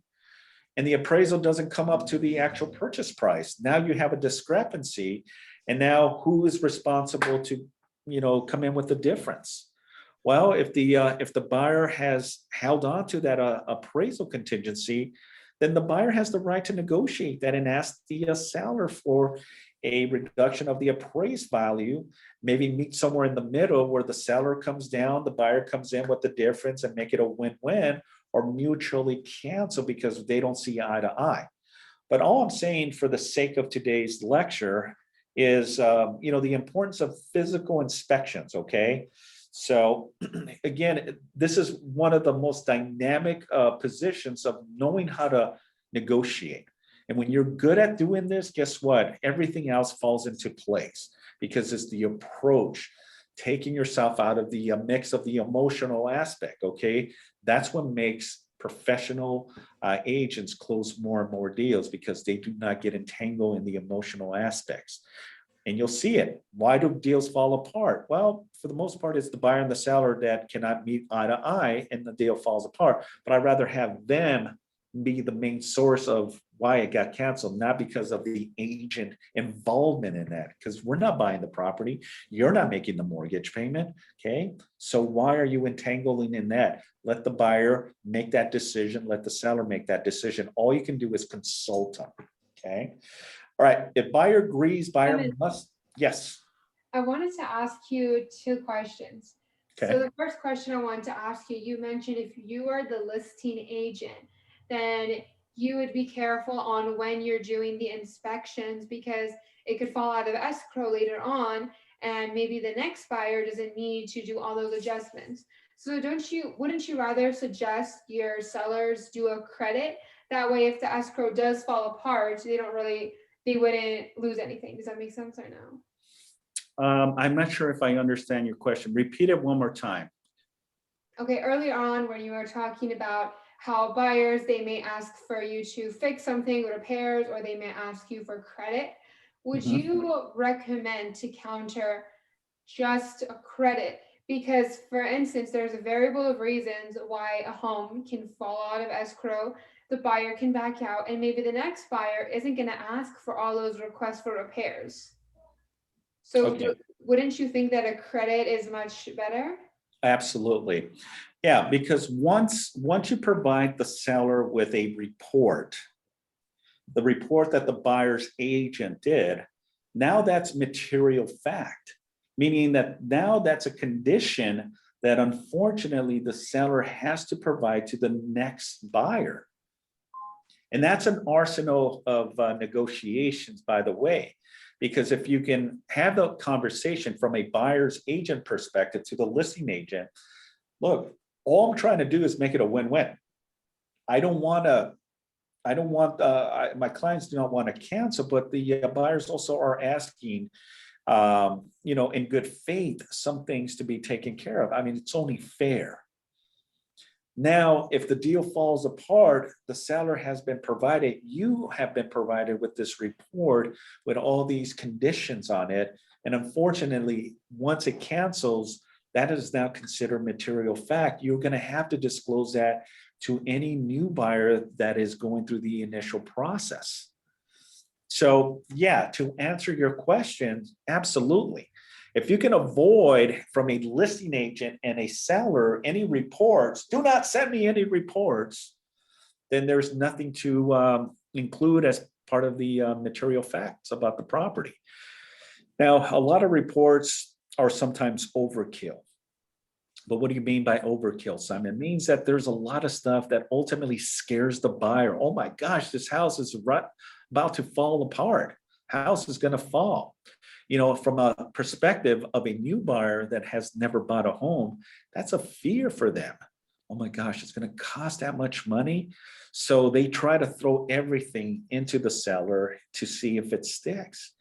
And the appraisal doesn't come up to the actual purchase price. Now you have a discrepancy, and now who is responsible to come in with the difference? Well, if the buyer has held on to that appraisal contingency, then the buyer has the right to negotiate that and ask the seller for a reduction of the appraised value, maybe meet somewhere in the middle where the seller comes down, the buyer comes in with the difference and make it a win-win, or mutually cancel because they don't see eye to eye. But all I'm saying for the sake of today's lecture is, the importance of physical inspections, okay? So again, this is one of the most dynamic positions of knowing how to negotiate. And when you're good at doing this, guess what? Everything else falls into place because it's the approach, taking yourself out of the mix of the emotional aspect, okay? That's what makes professional agents close more and more deals because they do not get entangled in the emotional aspects. And you'll see it. Why do deals fall apart? Well, for the most part, it's the buyer and the seller that cannot meet eye to eye and the deal falls apart. But I'd rather have them be the main source of why it got canceled, not because of the agent involvement in that, because we're not buying the property. You're not making the mortgage payment, okay? So why are you entangling in that? Let the buyer make that decision, let the seller make that decision. All you can do is consult them, okay? All right, if buyer agrees, buyer must, yes, I wanted to ask you two questions. So okay. the first question I wanted to ask you, you mentioned if you are the listing agent, then you would be careful on when you're doing the inspections because it could fall out of escrow later on, and maybe the next buyer doesn't need to do all those adjustments. So wouldn't you rather suggest your sellers do a credit? That way, if the escrow does fall apart, they wouldn't lose anything. Does that make sense or no? I'm not sure if I understand your question. Repeat it one more time. Okay, earlier on when you were talking about how buyers, they may ask for you to fix something, repairs, or they may ask you for credit. Would Mhm. you recommend to counter just a credit? Because for instance, there's a variable of reasons why a home can fall out of escrow. The buyer can back out, and maybe the next buyer isn't going to ask for all those requests for repairs. So Okay. wouldn't you think that a credit is much better? Absolutely. Yeah, because once you provide the seller with a report, the report that the buyer's agent did, now that's material fact, meaning that now that's a condition that unfortunately the seller has to provide to the next buyer. And that's an arsenal of negotiations, by the way, because if you can have the conversation from a buyer's agent perspective to the listing agent, look, all I'm trying to do is make it a win-win. I don't want to, my clients do not want to cancel, but the buyers also are asking, in good faith, some things to be taken care of. I mean, it's only fair. Now, if the deal falls apart, the seller has been provided, you have been provided with this report with all these conditions on it. And unfortunately, once it cancels, that is now considered material fact. You're going to have to disclose that to any new buyer that is going through the initial process. So yeah, to answer your question, absolutely. If you can avoid from a listing agent and a seller any reports, do not send me any reports, then there's nothing to include as part of the material facts about the property. Now, a lot of reports are sometimes overkill. But what do you mean by overkill, Simon? It means that there's a lot of stuff that ultimately scares the buyer. Oh my gosh, this house is about to fall apart. House is going to fall. From a perspective of a new buyer that has never bought a home, that's a fear for them. Oh my gosh, it's going to cost that much money. So they try to throw everything into the seller to see if it sticks.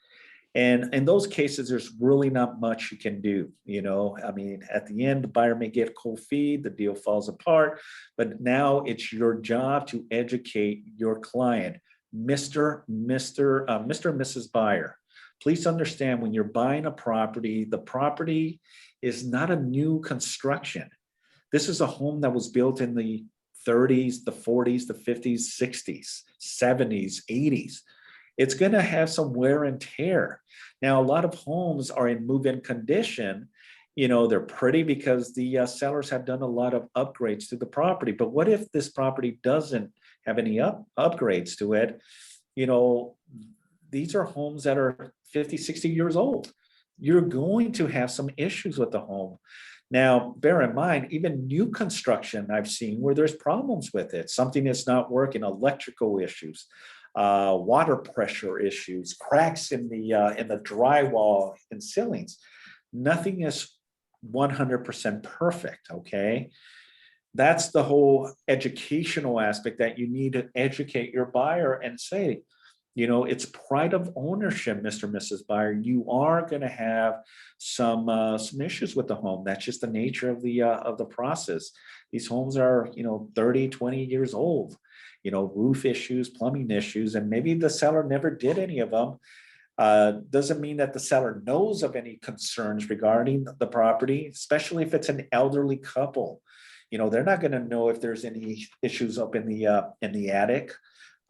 And in those cases, there's really not much you can do. I mean, at the end, the buyer may get cold feet, the deal falls apart, but now it's your job to educate your client, Mr. and Mrs. Buyer. Please understand, when you're buying a property, the property is not a new construction. This is a home that was built in the 30s, the 40s, the 50s, 60s, 70s, 80s. It's going to have some wear and tear. Now, a lot of homes are in move-in condition. They're pretty because the sellers have done a lot of upgrades to the property. But what if this property doesn't have any upgrades to it? These are homes that are 50, 60 years old. You're going to have some issues with the home. Now, bear in mind, even new construction I've seen where there's problems with it. Something is not working, electrical issues, water pressure issues, cracks in the drywall and ceilings. Nothing is 100% perfect, okay? That's the whole educational aspect, that you need to educate your buyer and say, it's pride of ownership, Mr. and Mrs. Buyer. You are going to have some issues with the home. That's just the nature of the process. These homes are, 30, 20 years old, roof issues, plumbing issues, and maybe the seller never did any of them. Doesn't mean that the seller knows of any concerns regarding the property, especially if it's an elderly couple. They're not going to know if there's any issues up in the attic,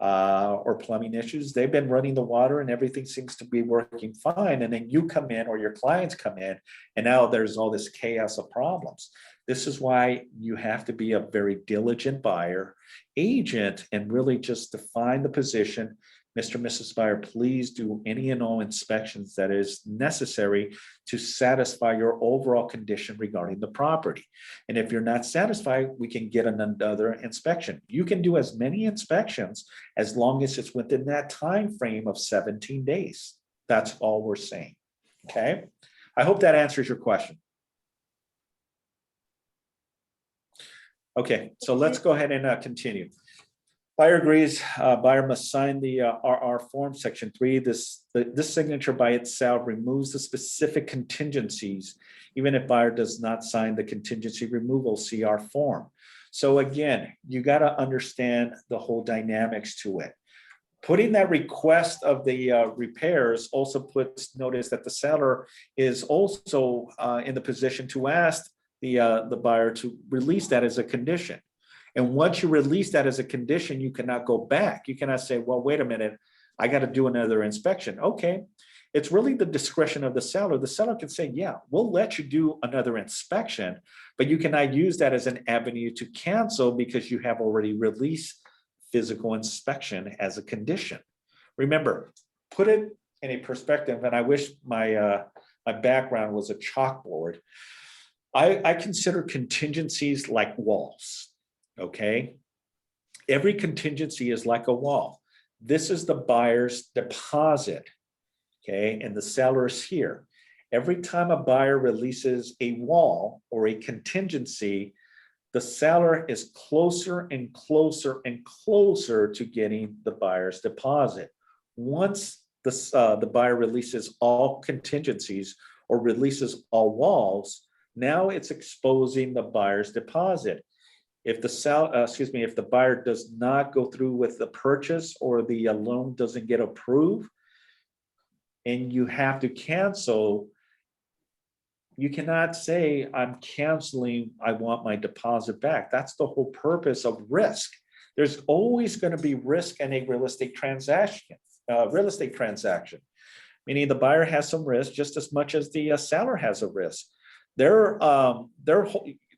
or plumbing issues. They've been running the water and everything seems to be working fine. And then you come in or your clients come in and now there's all this chaos of problems. This is why you have to be a very diligent buyer agent and really just define the position. Mr. and Mrs. Buyer, please do any and all inspections that is necessary to satisfy your overall condition regarding the property. And if you're not satisfied, we can get another inspection. You can do as many inspections as long as it's within that time frame of 17 days. That's all we're saying. Okay. I hope that answers your question. Okay, so let's go ahead and continue. Buyer agrees, buyer must sign the RR form, section 3. This signature by itself removes the specific contingencies, even if buyer does not sign the contingency removal CR form. So again, you got to understand the whole dynamics to it. Putting that request of the repairs also puts notice that the seller is also in the position to ask the buyer to release that as a condition. And once you release that as a condition, you cannot go back. You cannot say, well, wait a minute, I got to do another inspection. Okay, it's really the discretion of the seller. The seller can say, yeah, we'll let you do another inspection, but you cannot use that as an avenue to cancel because you have already released physical inspection as a condition. Remember, put it in a perspective, and I wish my background was a chalkboard. I consider contingencies like walls. Okay, every contingency is like a wall. This is the buyer's deposit. Okay, and the seller is here. Every time a buyer releases a wall or a contingency, the seller is closer and closer and closer to getting the buyer's deposit. Once the buyer releases all contingencies or releases all walls, now it's exposing the buyer's deposit. If the buyer does not go through with the purchase or the loan doesn't get approved and you have to cancel, you cannot say, I'm canceling, I want my deposit back. That's the whole purpose of risk. There's always going to be risk in a real estate transaction, meaning the buyer has some risk just as much as the seller has a risk.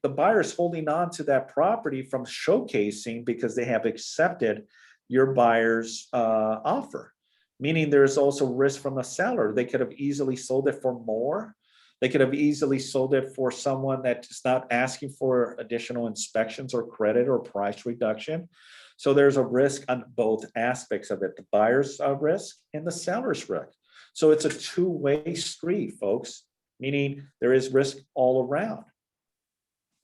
The buyer is holding on to that property from showcasing because they have accepted your buyer's offer, meaning there's also risk from the seller. They could have easily sold it for more. They could have easily sold it for someone that's not asking for additional inspections or credit or price reduction. So there's a risk on both aspects of it, the buyer's risk and the seller's risk. So it's a two-way street, folks, meaning there is risk all around.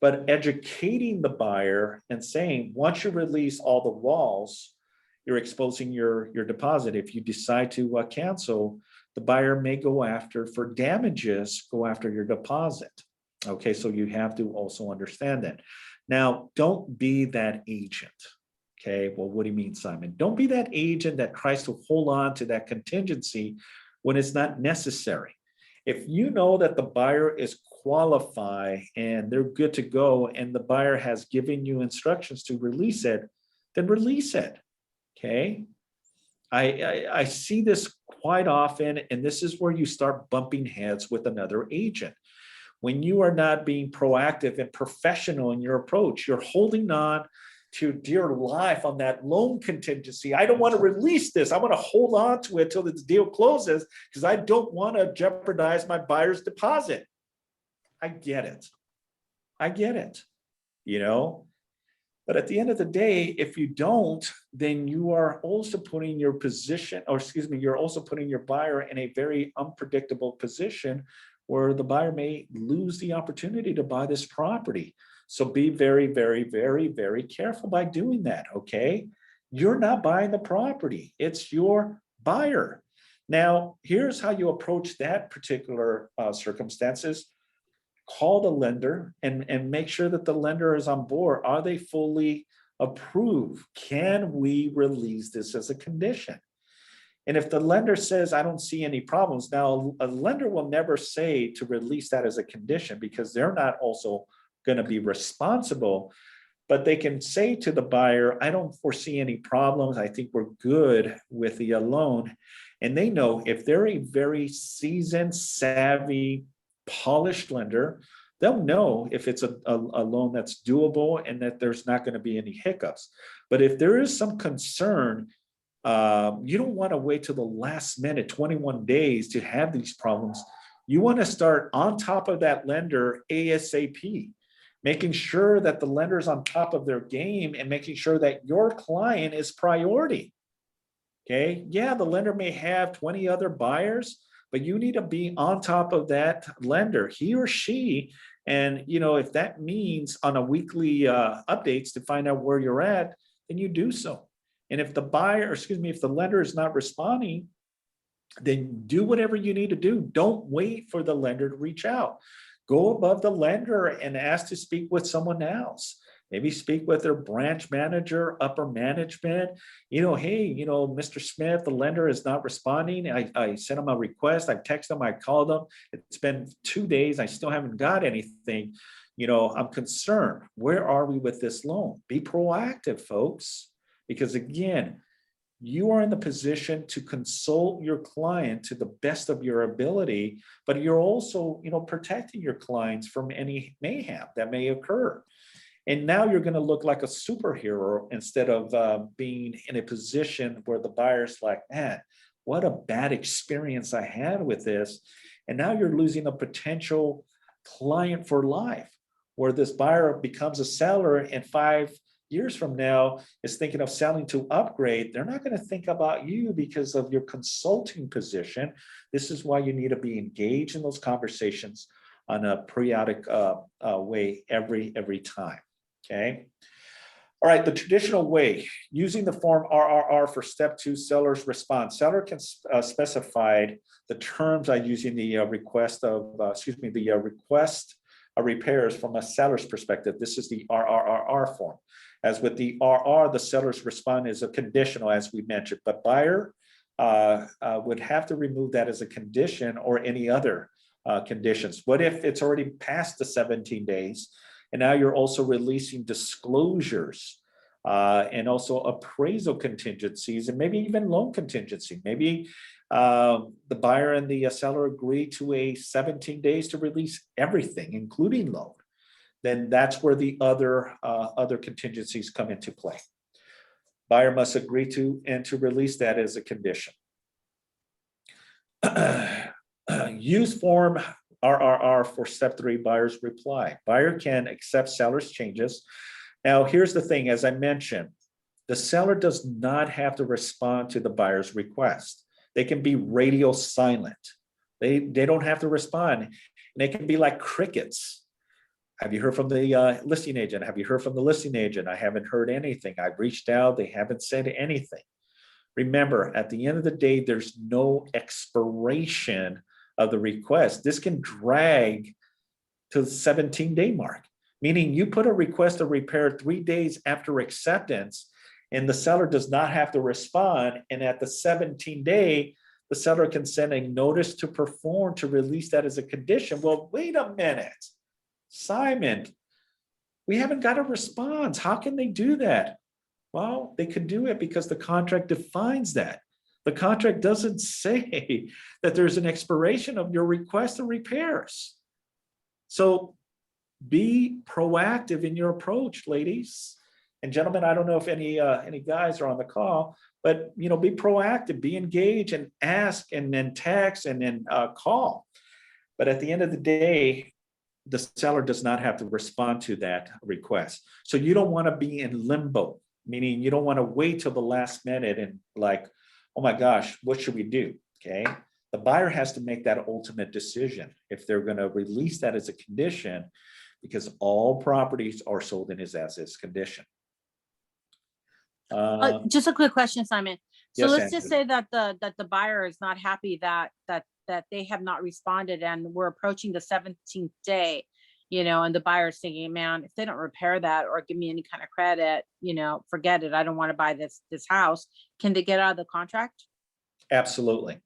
But educating the buyer and saying, once you release all the walls, you're exposing your deposit. If you decide to cancel, the buyer may go after for damages, go after your deposit. Okay, so you have to also understand that. Now, don't be that agent. Okay, well, what do you mean, Simon? Don't be that agent that tries to hold on to that contingency when it's not necessary. If you know that the buyer is qualified and they're good to go and the buyer has given you instructions to release it, then release it. Okay. I see this quite often, and this is where you start bumping heads with another agent. When you are not being proactive and professional in your approach, you're holding on to dear life on that loan contingency. I don't want to release this. I want to hold on to it till the deal closes because I don't want to jeopardize my buyer's deposit. I get it. You know, but at the end of the day, if you don't, then you are also putting your position, or excuse me, you're also putting your buyer in a very unpredictable position where the buyer may lose the opportunity to buy this property. So be very, very, very, very careful by doing that, okay? You're not buying the property. It's your buyer. Now, here's how you approach that particular circumstances. Call the lender and make sure that the lender is on board. Are they fully approved? Can we release this as a condition? And if the lender says, I don't see any problems, now a lender will never say to release that as a condition because they're not also going to be responsible. but they can say to the buyer, I don't foresee any problems. I think we're good with the loan. And they know if they're a very seasoned, savvy, polished lender, they'll know if it's a loan that's doable and that there's not going to be any hiccups. But if there is some concern, you don't want to wait till the last minute, 21 days, to have these problems. You want to start on top of that lender ASAP, making sure that the lender's on top of their game and making sure that your client is priority. Okay, yeah, the lender may have 20 other buyers, but you need to be on top of that lender, he or she. And if that means on a weekly updates to find out where you're at, then you do so. And if the if the lender is not responding, then do whatever you need to do. Don't wait for the lender to reach out. Go above the lender and ask to speak with someone else. Maybe speak with their branch manager, upper management. Hey, Mr. Smith, the lender is not responding. I sent him a request. I texted him. I called him. It's been 2 days. I still haven't got anything. I'm concerned. Where are we with this loan? Be proactive, folks, because again, you are in the position to consult your client to the best of your ability, but you're also, protecting your clients from any mayhem that may occur. And now you're going to look like a superhero instead of being in a position where the buyer's like, man, what a bad experience I had with this. And now you're losing a potential client for life, where this buyer becomes a seller and 5 years from now is thinking of selling to upgrade. They're not going to think about you because of your consulting position. This is why you need to be engaged in those conversations on a periodic way every time. Okay. All right. The traditional way, using the form RRR for step 2, seller's response. Seller can specify the terms by using the request of repairs from a seller's perspective. This is the RRR form. As with the RR, the seller's response is a conditional, as we mentioned, but buyer would have to remove that as a condition or any other conditions. What if it's already past the 17 days and now you're also releasing disclosures and also appraisal contingencies and maybe even loan contingency? Maybe the buyer and the seller agree to a 17 days to release everything, including loan. Then that's where the other contingencies come into play. Buyer must agree to release that as a condition. Use form RRR for step 3, buyer's reply. Buyer can accept seller's changes. Now, here's the thing, as I mentioned, the seller does not have to respond to the buyer's request. They can be radio silent. They don't have to respond. And they can be like crickets. Have you heard from the listing agent? Have you heard from the listing agent? I haven't heard anything. I've reached out. They haven't said anything. Remember, at the end of the day, there's no expiration of the request. This can drag to the 17-day mark, meaning you put a request of repair 3 days after acceptance, and the seller does not have to respond. And at the 17-day, the seller can send a notice to perform to release that as a condition. Well, wait a minute, Simon, we haven't got a response. How can they do that? Well, they could do it because the contract defines that. The contract doesn't say that there's an expiration of your request of repairs. So be proactive in your approach, ladies and gentlemen. I don't know if any guys are on the call, but be proactive, be engaged, and ask, and then text, and then call. But at the end of the day, the seller does not have to respond to that request. So you don't want to be in limbo, meaning you don't want to wait till the last minute and like, oh my gosh, what should we do? Okay. The buyer has to make that ultimate decision if they're going to release that as a condition, because all properties are sold in his as-is condition. Just a quick question, Simon. So Yes, let's just Andrew. say that the buyer is not happy that they have not responded, and we're approaching the 17th day, and the buyer's thinking, man, if they don't repair that or give me any kind of credit, forget it. I don't want to buy this house. Can they get out of the contract? Absolutely.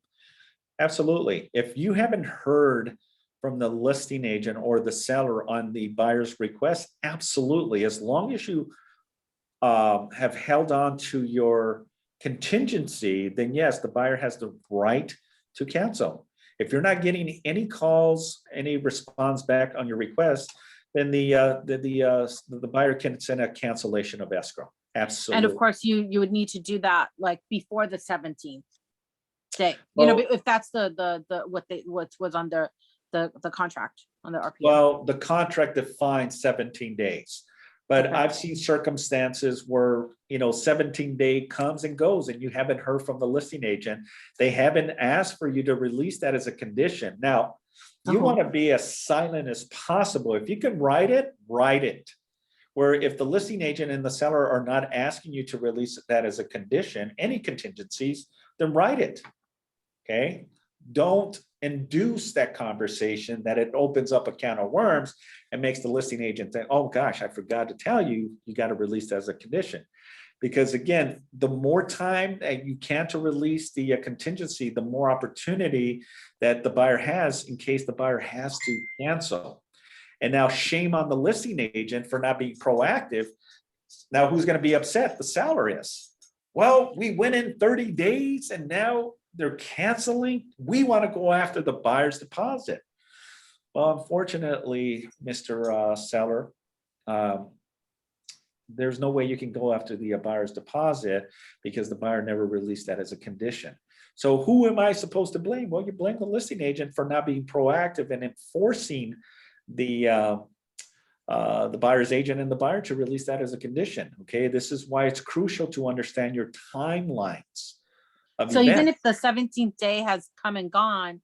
Absolutely. If you haven't heard from the listing agent or the seller on the buyer's request? Absolutely. As long as you have held on to your contingency, then yes, the buyer has the right to cancel. If you're not getting any calls, any response back on your request, then the buyer can send a cancellation of escrow. And Absolutely. of course, you would need to do that like before the 17th day, Well, if that's what was on the contract on the RPO. well, the contract defines 17 days. But Okay. I've seen circumstances where, 17-day comes and goes and you haven't heard from the listing agent. They haven't asked for you to release that as a condition. Now, you want to be as silent as possible. If you can write it, write it. Where if the listing agent and the seller are not asking you to release that as a condition, any contingencies, then write it. Okay? Don't induce that conversation that it opens up a can of worms and makes the listing agent think, oh gosh, I forgot to tell you, you got to release that as a condition. Because again, the more time that you can to release the contingency, the more opportunity that the buyer has in case the buyer has to cancel. And now shame on the listing agent for not being proactive. Now who's going to be upset? The seller is. Well, we went in 30 days and now they're canceling. We want to go after the buyer's deposit. Well, unfortunately, Mr. Seller, there's no way you can go after the buyer's deposit because the buyer never released that as a condition. So who am I supposed to blame? Well, you blame the listing agent for not being proactive and enforcing the buyer's agent and the buyer to release that as a condition. Okay, this is why it's crucial to understand your timelines. So even if the 17th day has come and gone,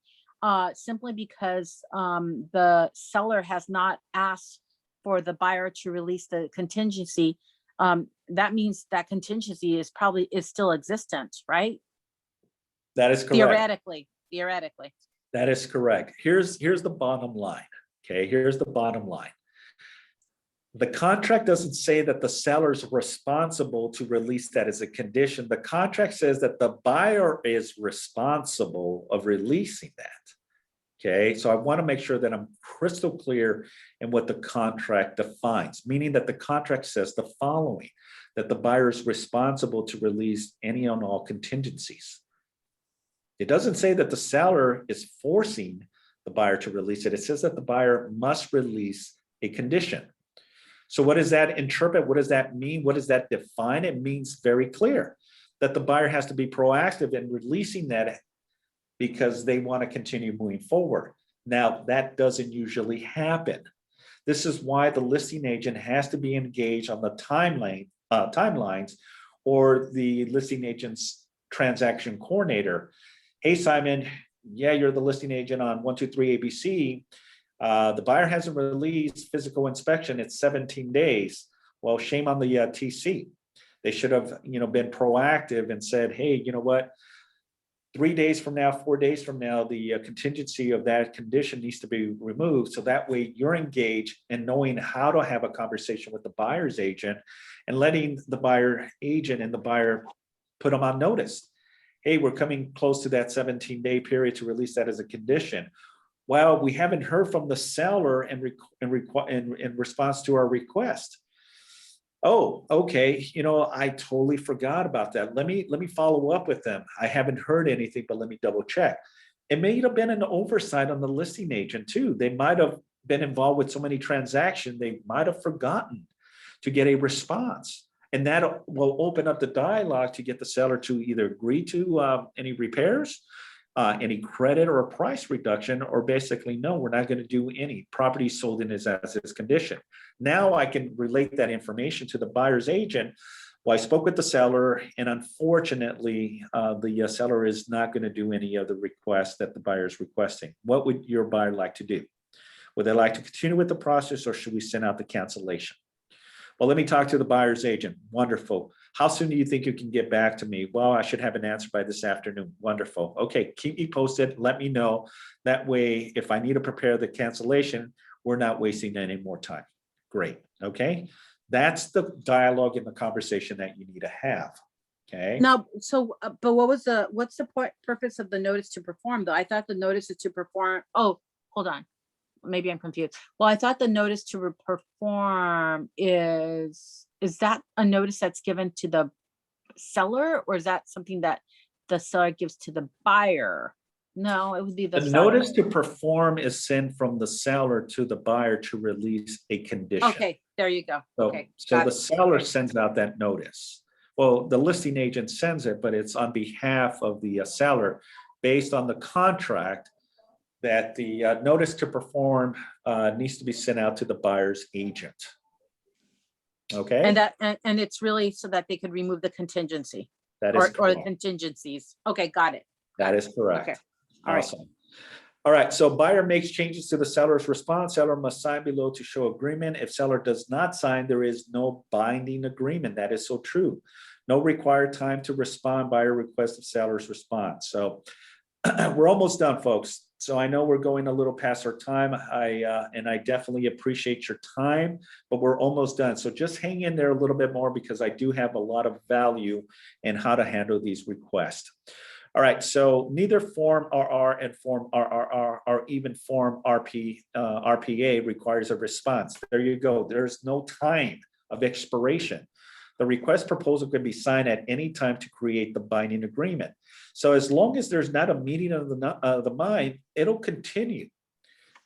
simply because the seller has not asked for the buyer to release the contingency, that means that contingency is still existent, right? That is correct. Theoretically. That is correct. Here's the bottom line. Okay, here's the bottom line. The contract doesn't say that the seller is responsible to release that as a condition. The contract says that the buyer is responsible of releasing that. Okay, so I want to make sure that I'm crystal clear in what the contract defines, meaning that the contract says the following, that the buyer is responsible to release any and all contingencies. It doesn't say that the seller is forcing the buyer to release it. It says that the buyer must release a condition. So what does that interpret? What does that mean? What does that define? It means very clear that the buyer has to be proactive in releasing that because they want to continue moving forward. Now, that doesn't usually happen. This is why the listing agent has to be engaged on the timelines or the listing agent's transaction coordinator. Hey, Simon, yeah, you're the listing agent on 123 ABC. The buyer hasn't released physical inspection. It's 17 days. Well, shame on the TC. They should have, been proactive and said, hey, you know what? 3 days from now, 4 days from now, the contingency of that condition needs to be removed. So that way you're engaged in knowing how to have a conversation with the buyer's agent and letting the buyer agent and the buyer put them on notice. Hey, we're coming close to that 17-day period to release that as a condition. Well, we haven't heard from the seller in response to our request. Oh, okay. I totally forgot about that. Let me follow up with them. I haven't heard anything, but let me double check. It may have been an oversight on the listing agent too. They might have been involved with so many transactions, they might have forgotten to get a response. And that will open up the dialogue to get the seller to either agree to any repairs, any credit or a price reduction, or basically, no, we're not going to do any. Property sold in as is condition. Now I can relate that information to the buyer's agent. Well, I spoke with the seller, and unfortunately, the seller is not going to do any of the requests that the buyer is requesting. What would your buyer like to do? Would they like to continue with the process, or should we send out the cancellation? Well, let me talk to the buyer's agent. Wonderful. How soon do you think you can get back to me? Well, I should have an answer by this afternoon. Wonderful. Okay, keep me posted. Let me know. That way, if I need to prepare the cancellation, we're not wasting any more time. Great. Okay. That's the dialogue and the conversation that you need to have. Okay. Now, so, but what's the purpose of the notice to perform though? I thought the notice is to perform. Oh, hold on. maybe I'm confused. Well, I thought the notice to perform is that a notice that's given to the seller, or is that something that the seller gives to the buyer? No, it would be the The seller. notice to perform is sent from the seller to the buyer to release a condition. Okay, there you go. So, Okay, so got the it. seller Okay. sends out that notice. Well, the listing agent sends it, but it's on behalf of the seller based on the contract that the notice to perform needs to be sent out to the buyer's agent. Okay, And that, and it's really so that they could remove the contingency that is or the correct. contingencies. Okay, got it. That is correct. Okay. All right. Awesome. All right, so buyer makes changes to the seller's response. Seller must sign below to show agreement. If seller does not sign, there is no binding agreement. That is so true. No required time to respond. Buyer requests of seller's response. So we're almost done, folks. So I know we're going a little past our time. And I definitely appreciate your time, but we're almost done. So just hang in there a little bit more because I do have a lot of value in how to handle these requests. All right, so neither Form RR and Form RRR or even Form RPA requires a response. There you go. There's no time of expiration. The request proposal can be signed at any time to create the binding agreement. So as long as there's not a meeting of the mind, it'll continue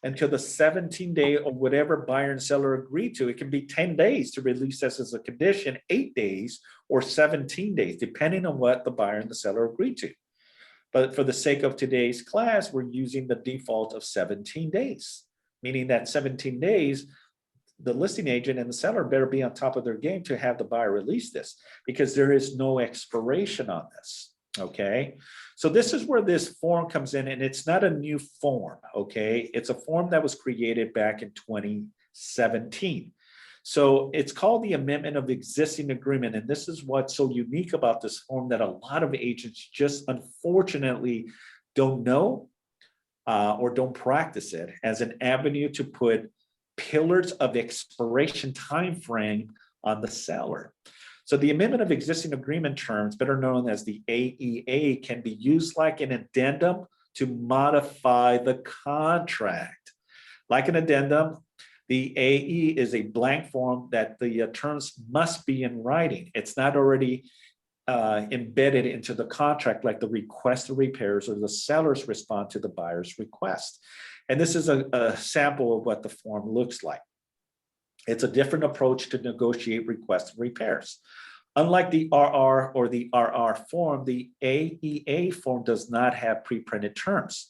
until the 17-day or whatever buyer and seller agree to. It can be 10 days to release this as a condition, 8 days, or 17 days, depending on what the buyer and the seller agree to. But for the sake of today's class, we're using the default of 17 days, meaning that 17 days, the listing agent and the seller better be on top of their game to have the buyer release this because there is no expiration on this. Okay, so this is where this form comes in, and it's not a new form. Okay, it's a form that was created back in 2017. So it's called the Amendment of Existing Agreement. And this is what's so unique about this form that a lot of agents just unfortunately don't know or don't practice it as an avenue to put pillars of expiration time frame on the seller. So the Amendment of Existing Agreement terms, better known as the AEA, can be used like an addendum to modify the contract. Like an addendum, the AE is a blank form that the terms must be in writing. It's not already embedded into the contract like the request of repairs or the seller's response to the buyer's request. And this is a sample of what the form looks like. It's a different approach to negotiate requests and repairs. Unlike the RR or the RR form, the AEA form does not have pre-printed terms.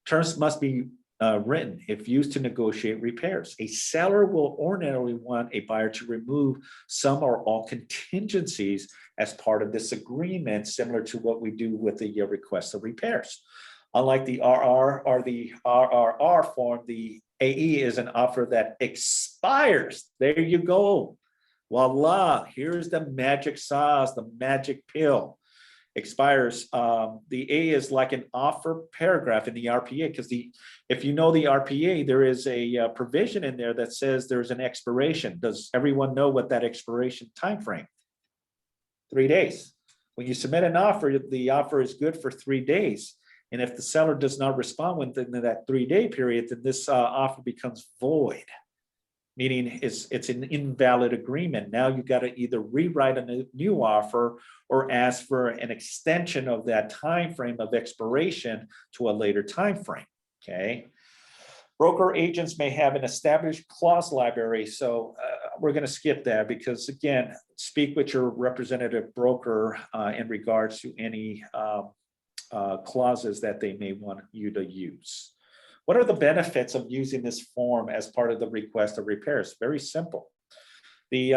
Terms must be written if used to negotiate repairs. A seller will ordinarily want a buyer to remove some or all contingencies as part of this agreement, similar to what we do with the request of repairs. Unlike the RR or the RRR form, the AE is an offer that expires. There you go. Voila, here's the magic sauce, the magic pill. Expires. The A is like an offer paragraph in the RPA because if you know the RPA, there is a provision in there that says there's an expiration. Does everyone know what that expiration time frame? 3 days. When you submit an offer, the offer is good for 3 days. And if the seller does not respond within that 3-day period, then this offer becomes void, meaning it's an invalid agreement. Now you got to either rewrite a new offer or ask for an extension of that time frame of expiration to a later time frame. Okay. Broker agents may have an established clause library. So we're going to skip that because, again, speak with your representative broker in regards to any clauses that they may want you to use. What are the benefits of using this form as part of the request of repairs? Very simple. The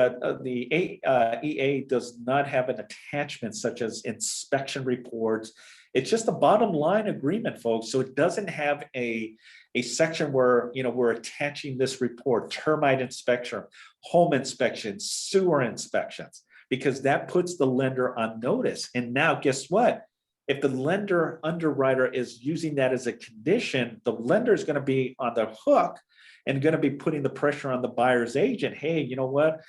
EA does not have an attachment such as inspection reports. It's just a bottom line agreement, folks. So it doesn't have a section where we're attaching this report, termite inspection, home inspections, sewer inspections, because that puts the lender on notice. And now guess what? If the lender underwriter is using that as a condition, the lender is going to be on the hook and going to be putting the pressure on the buyer's agent. Hey, you know what?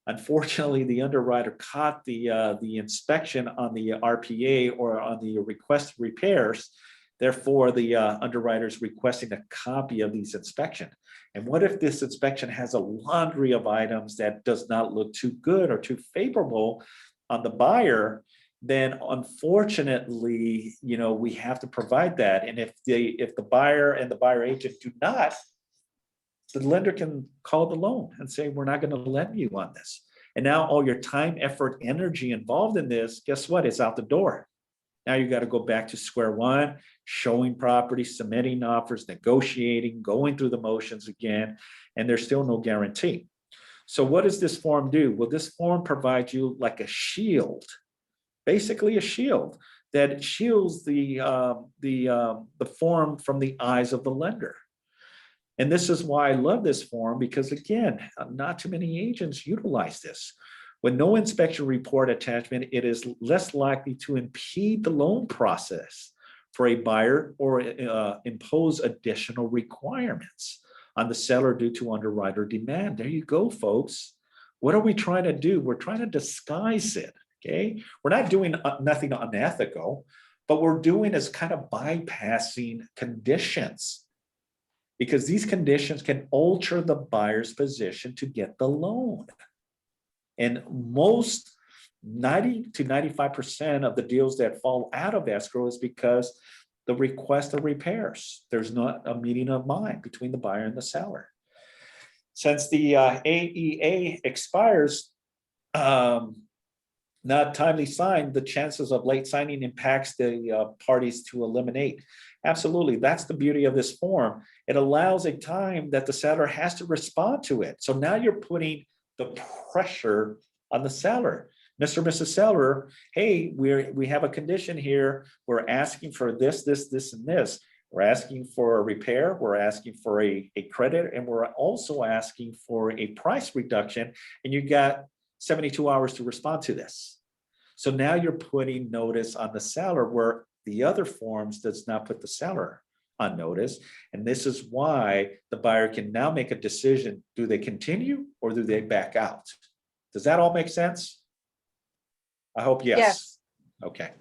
Unfortunately, the underwriter caught the inspection on the RPA or on the request repairs, Therefore, the underwriter is requesting a copy of these inspection. And what if this inspection has a laundry of items that does not look too good or too favorable on the buyer? Then unfortunately, we have to provide that. And if the buyer and the buyer agent do not, the lender can call the loan and say, we're not going to lend you on this. And now all your time, effort, energy involved in this, guess what? It's out the door. Now you got to go back to square one, showing property, submitting offers, negotiating, going through the motions again, and there's still no guarantee. So what does this form do? Well, this form provides you like a shield, basically a shield that shields the form from the eyes of the lender. And this is why I love this form, because again, not too many agents utilize this. With no inspection report attachment, it is less likely to impede the loan process for a buyer or impose additional requirements on the seller due to underwriter demand. There you go, folks. What are we trying to do? We're trying to disguise it, okay? We're not doing nothing unethical, but we're doing is kind of bypassing conditions, because these conditions can alter the buyer's position to get the loan. And most 90 to 95% of the deals that fall out of escrow is because the request of repairs. There's not a meeting of mind between the buyer and the seller. Since the AEA expires, not timely signed, the chances of late signing impacts the parties to eliminate. Absolutely, that's the beauty of this form. It allows a time that the seller has to respond to it. So now you're putting the pressure on the seller. Mr. and Mrs. Seller, hey, we have a condition here. We're asking for this, and this. We're asking for a repair. We're asking for a credit, and we're also asking for a price reduction. And you got 72 hours to respond to this. So now you're putting notice on the seller, where the other forms does not put the seller on notice. And this is why the buyer can now make a decision. Do they continue or do they back out? Does that all make sense? I hope yes. Yes. Okay.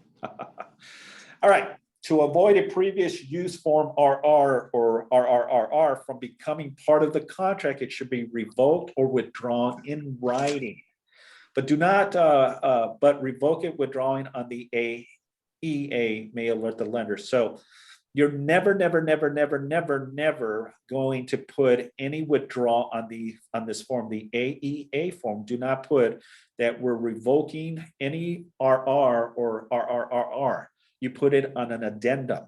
All right. To avoid a previous use form RR or RRRR from becoming part of the contract, it should be revoked or withdrawn in writing. But do not, but revoke it withdrawing on the AEA may alert the lender. So you're never going to put any withdrawal on this form, the AEA form. Do not put that we're revoking any RR or RRRR. You put it on an addendum,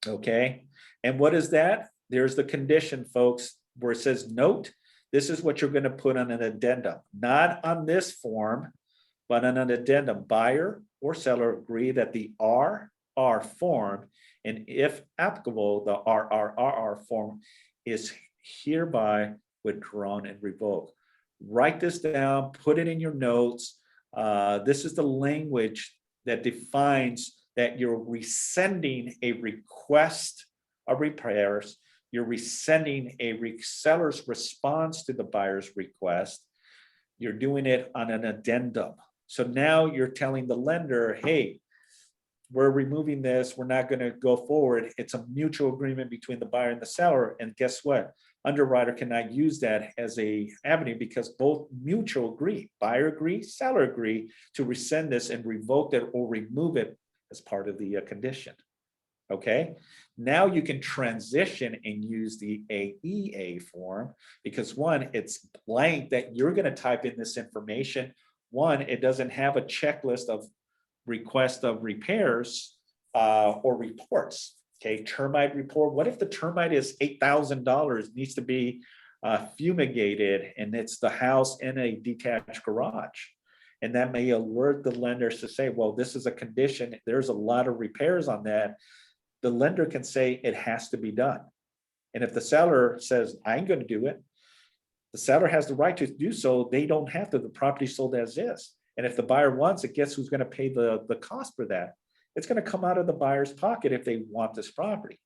okay? And what is that? There's the condition, folks, where it says note. This is what you're going to put on an addendum, not on this form, but on an addendum. Buyer or seller agree that the RR form, and if applicable, the RRRR form is hereby withdrawn and revoked. Write this down, put it in your notes. This is the language that defines that you're rescinding a request of repairs. You're rescinding a seller's response to the buyer's request. You're doing it on an addendum. So now you're telling the lender, hey, we're removing this. We're not going to go forward. It's a mutual agreement between the buyer and the seller. And guess what? Underwriter cannot use that as a avenue because both mutual agree, buyer agree, seller agree to rescind this and revoke it or remove it as part of the condition. Okay. Now you can transition and use the AEA form because one, it's blank that you're going to type in this information. One, it doesn't have a checklist of request of repairs or reports. Okay, termite report. What if the termite is $8,000, needs to be fumigated, and it's the house in a detached garage? And that may alert the lenders to say, well, this is a condition. There's a lot of repairs on that. The lender can say it has to be done. And if the seller says, I ain't going to do it, the seller has the right to do so. They don't have to. The property sold as is. And if the buyer wants it, guess who's going to pay the cost for that? It's going to come out of the buyer's pocket if they want this property.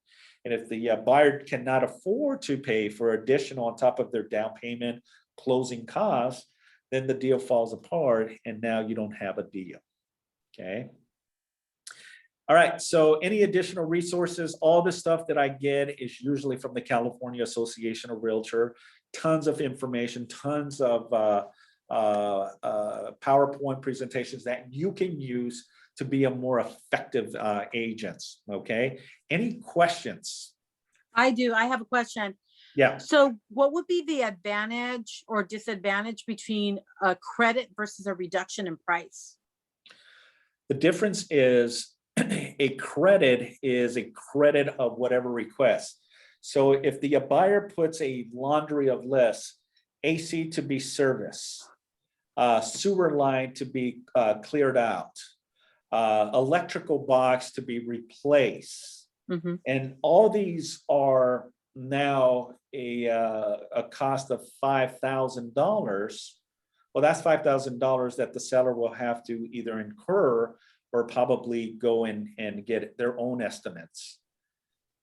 And if the buyer cannot afford to pay for additional on top of their down payment, closing costs, then the deal falls apart and now you don't have a deal. Okay. All right, so any additional resources, all the stuff that I get is usually from the California Association of Realtor. Tons of information, tons of PowerPoint presentations that you can use to be a more effective agent, okay? Any questions? I do. I have a question. Yeah, So what would be the advantage or disadvantage between a credit versus a reduction in price? the difference is a credit is a credit of whatever request. So if the buyer puts a laundry of lists, AC to be serviced, sewer line to be cleared out, electrical box to be replaced, Mhm. and all these are now a cost of $5,000. Well, that's $5,000 that the seller will have to either incur or probably go in and get their own estimates.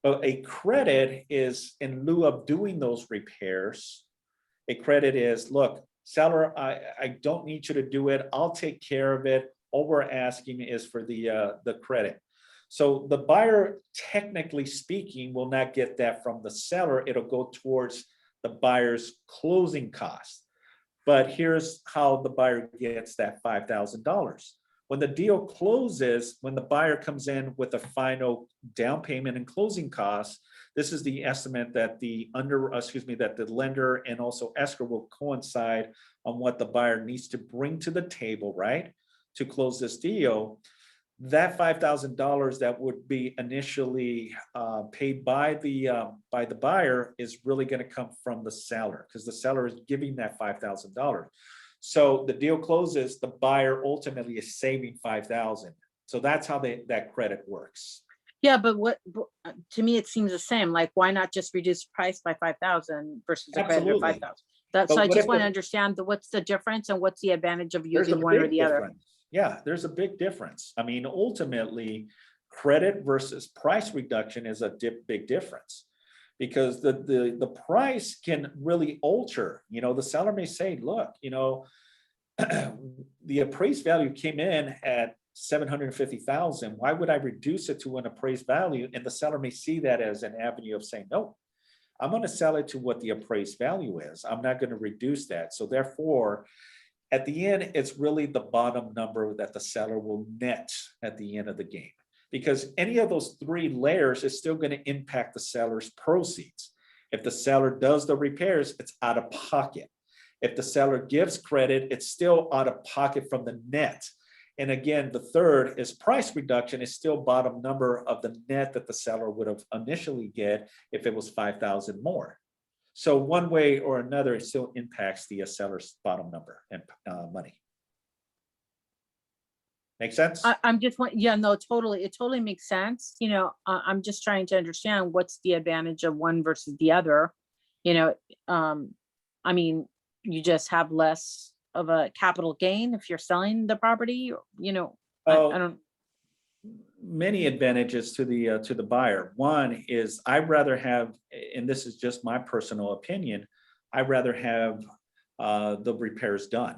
But a credit is in lieu of doing those repairs. A credit is, look, seller, I don't need you to do it. I'll take care of it. All we're asking is for the credit. So the buyer, technically speaking, will not get that from the seller. It'll go towards the buyer's closing costs. But here's how the buyer gets that $5,000. When the deal closes, when the buyer comes in with a final down payment and closing costs, this is the estimate that the lender and also escrow will coincide on what the buyer needs to bring to the table, right, to close this deal. That $5,000 that would be initially paid by the buyer is really going to come from the seller, because the seller is giving that $5,000. So the deal closes, the buyer ultimately is saving $5,000. So that's how that credit works. Yeah, but to me, it seems the same. Like, why not just reduce price by 5,000 versus a credit of Absolutely. 5,000? That's, But so I what just if want to the- understand what's the difference and what's the advantage of There's a using one or big the other. difference. Yeah, there's a big difference. I mean, ultimately, credit versus price reduction is a big difference, because the price can really alter. You know, the seller may say, look, you know, the appraised value came in at 750,000. Why would I reduce it to an appraised value? And the seller may see that as an avenue of saying, no, I'm going to sell it to what the appraised value is. I'm not going to reduce that. So therefore, at the end, it's really the bottom number that the seller will net at the end of the game, because any of those three layers is still going to impact the seller's proceeds. If the seller does the repairs, it's out of pocket. If the seller gives credit, it's still out of pocket from the net. And again, the third is price reduction is still bottom number of the net that the seller would have initially get if it was 5,000 more. So one way or another, it still impacts the seller's bottom number and money. Make sense? I'm just, yeah, no, totally. It totally makes sense. You know, I'm just trying to understand what's the advantage of one versus the other. You know, I mean, you just have less of a capital gain if you're selling the property, you know, I don't. Many advantages to the buyer. One is I'd rather have, and this is just my personal opinion, I'd rather have the repairs done.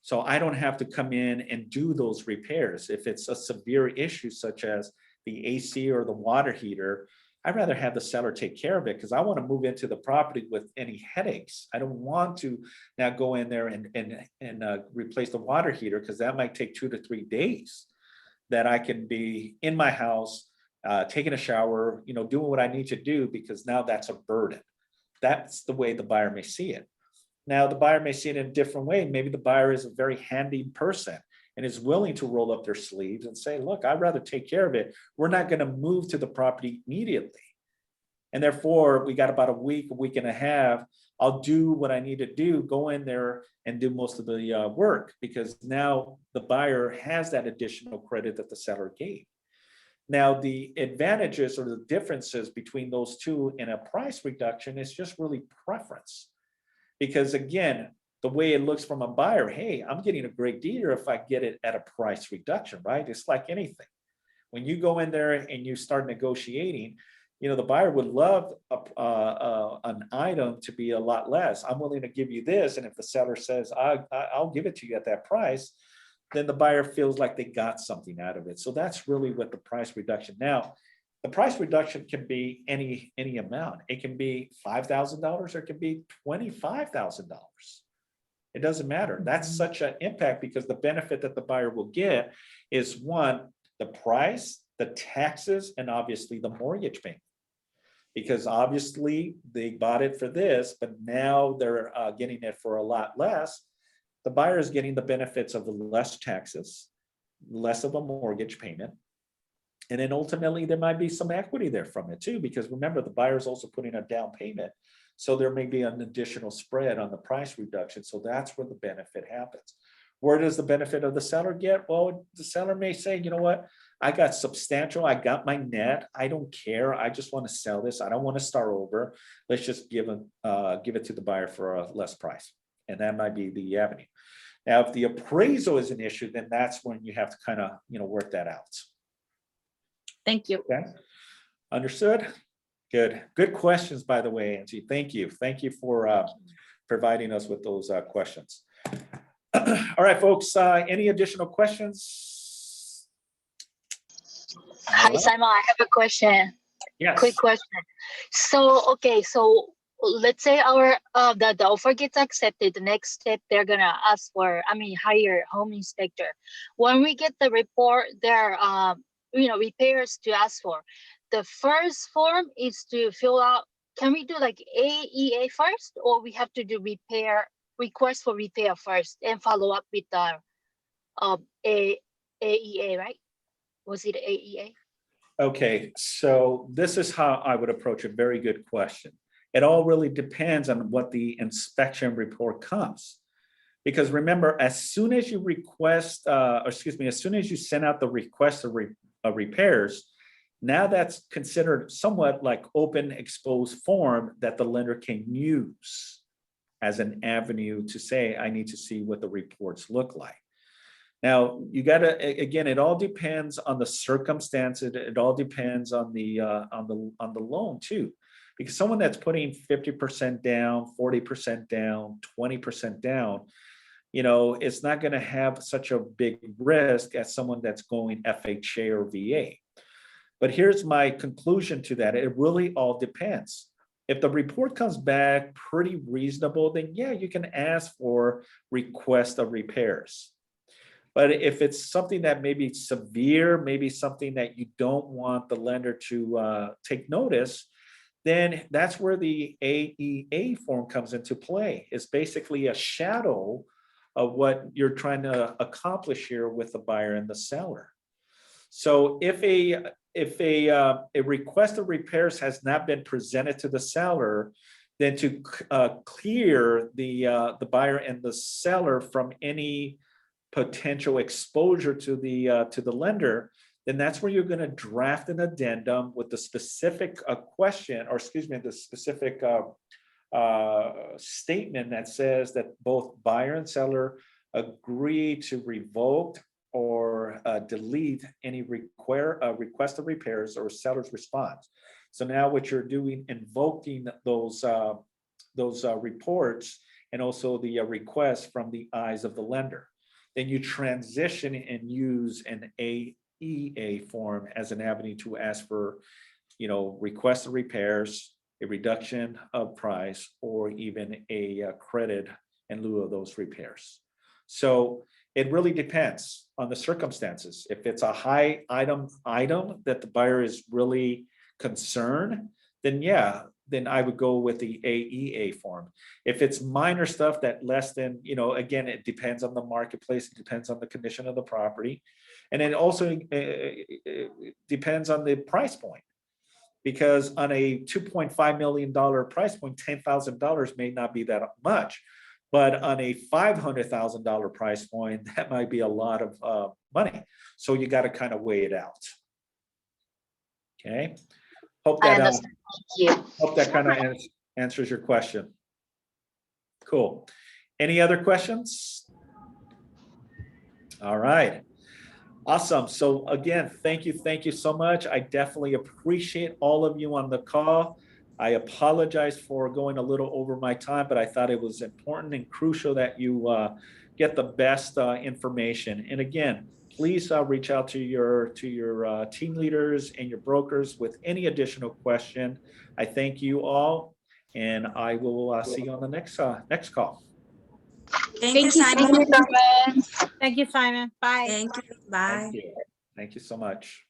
So I don't have to come in and do those repairs. If it's a severe issue such as the AC or the water heater, I'd rather have the seller take care of it, because I want to move into the property with any headaches. I don't want to now go in there and replace the water heater, because that might take 2 to 3 days. That I can be in my house, taking a shower, you know, doing what I need to do, because now that's a burden. That's the way the buyer may see it. Now, the buyer may see it in a different way. Maybe the buyer is a very handy person and is willing to roll up their sleeves and say, look, I'd rather take care of it. We're not going to move to the property immediately. And therefore, we got about a week and a half. I'll do what I need to do, go in there and do most of the work, because now the buyer has that additional credit that the seller gave. Now, the advantages or the differences between those two in a price reduction is just really preference. Because again, the way it looks from a buyer, hey, I'm getting a great deal if I get it at a price reduction, right? It's like anything. When you go in there and you start negotiating, you know, the buyer would love an item to be a lot less. I'm willing to give you this. And if the seller says, I'll give it to you at that price, then the buyer feels like they got something out of it. So that's really what the price reduction. Now, the price reduction can be any amount. It can be $5,000 or it can be $25,000. It doesn't matter. That's such an impact because the benefit that the buyer will get is one, the price, the taxes, and obviously the mortgage payment. Because obviously they bought it for this, but now they're getting it for a lot less. The buyer is getting the benefits of the less taxes, less of a mortgage payment. And then ultimately there might be some equity there from it too, because remember, the buyer is also putting a down payment. So there may be an additional spread on the price reduction. So that's where the benefit happens. Where does the benefit of the seller get? Well, the seller may say, you know what? I got substantial, I got my net. I don't care. I just want to sell this. I don't want to start over. Let's just give it to the buyer for a less price. And that might be the avenue. Now, if the appraisal is an issue, then that's when you have to kind of, work that out. Thank you. Okay. Understood? Good. Good questions, by the way, Angie. Thank you. Thank you for providing us with those questions. All right, folks, any additional questions? Hi, Simon, I have a question. Yes. Quick question. So, okay, so let's say our the offer gets accepted. The next step, they're gonna ask for, hire home inspector. When we get the report, there are repairs to ask for. The first form is to fill out. Can we do like AEA first, or we have to do request for repair first and follow up with the AEA, right? Was it AEA? Okay, so this is how I would approach a very good question. It all really depends on what the inspection report comes. Because remember, as soon as you request, as soon as you send out the request of repairs, now that's considered somewhat like open exposed form that the lender can use as an avenue to say, I need to see what the reports look like. Now, you gotta, again, it all depends on the circumstances. It all depends on the loan too. Because someone that's putting 50% down, 40% down, 20% down, it's not gonna have such a big risk as someone that's going FHA or VA. But here's my conclusion to that. It really all depends. If the report comes back pretty reasonable, then yeah, you can ask for request of repairs. But if it's something that may be severe, maybe something that you don't want the lender to take notice, then that's where the AEA form comes into play. It's basically a shadow of what you're trying to accomplish here with the buyer and the seller. So if a request of repairs has not been presented to the seller, then to clear the buyer and the seller from any potential exposure to the lender, then that's where you're going to draft an addendum with the specific question, or excuse me, the specific statement that says that both buyer and seller agree to revoke or delete any request of repairs or seller's response. So now what you're doing, invoking those reports and also the request from the eyes of the lender. Then you transition and use an AEA form as an avenue to ask for, request of repairs, a reduction of price, or even a credit in lieu of those repairs. So it really depends on the circumstances. If it's a high item that the buyer is really concerned, then yeah, then I would go with the AEA form. If it's minor stuff that less than, again, it depends on the marketplace, it depends on the condition of the property. And it also depends on the price point. Because on a $2.5 million price point, $10,000 may not be that much. But on a $500,000 price point, that might be a lot of money. So you got to kind of weigh it out. Okay. Hope that kind of answers your question. Cool. Any other questions? All right. Awesome. So again, thank you so much. I definitely appreciate all of you on the call. I apologize for going a little over my time, but I thought it was important and crucial that you get the best information. And again, please reach out to your team leaders and your brokers with any additional question. I thank you all, and I will see you on the next call. Thank you, you, Simon. Simon. Thank you, Simon. Bye. Thank you. Bye. Thank you. Thank you so much.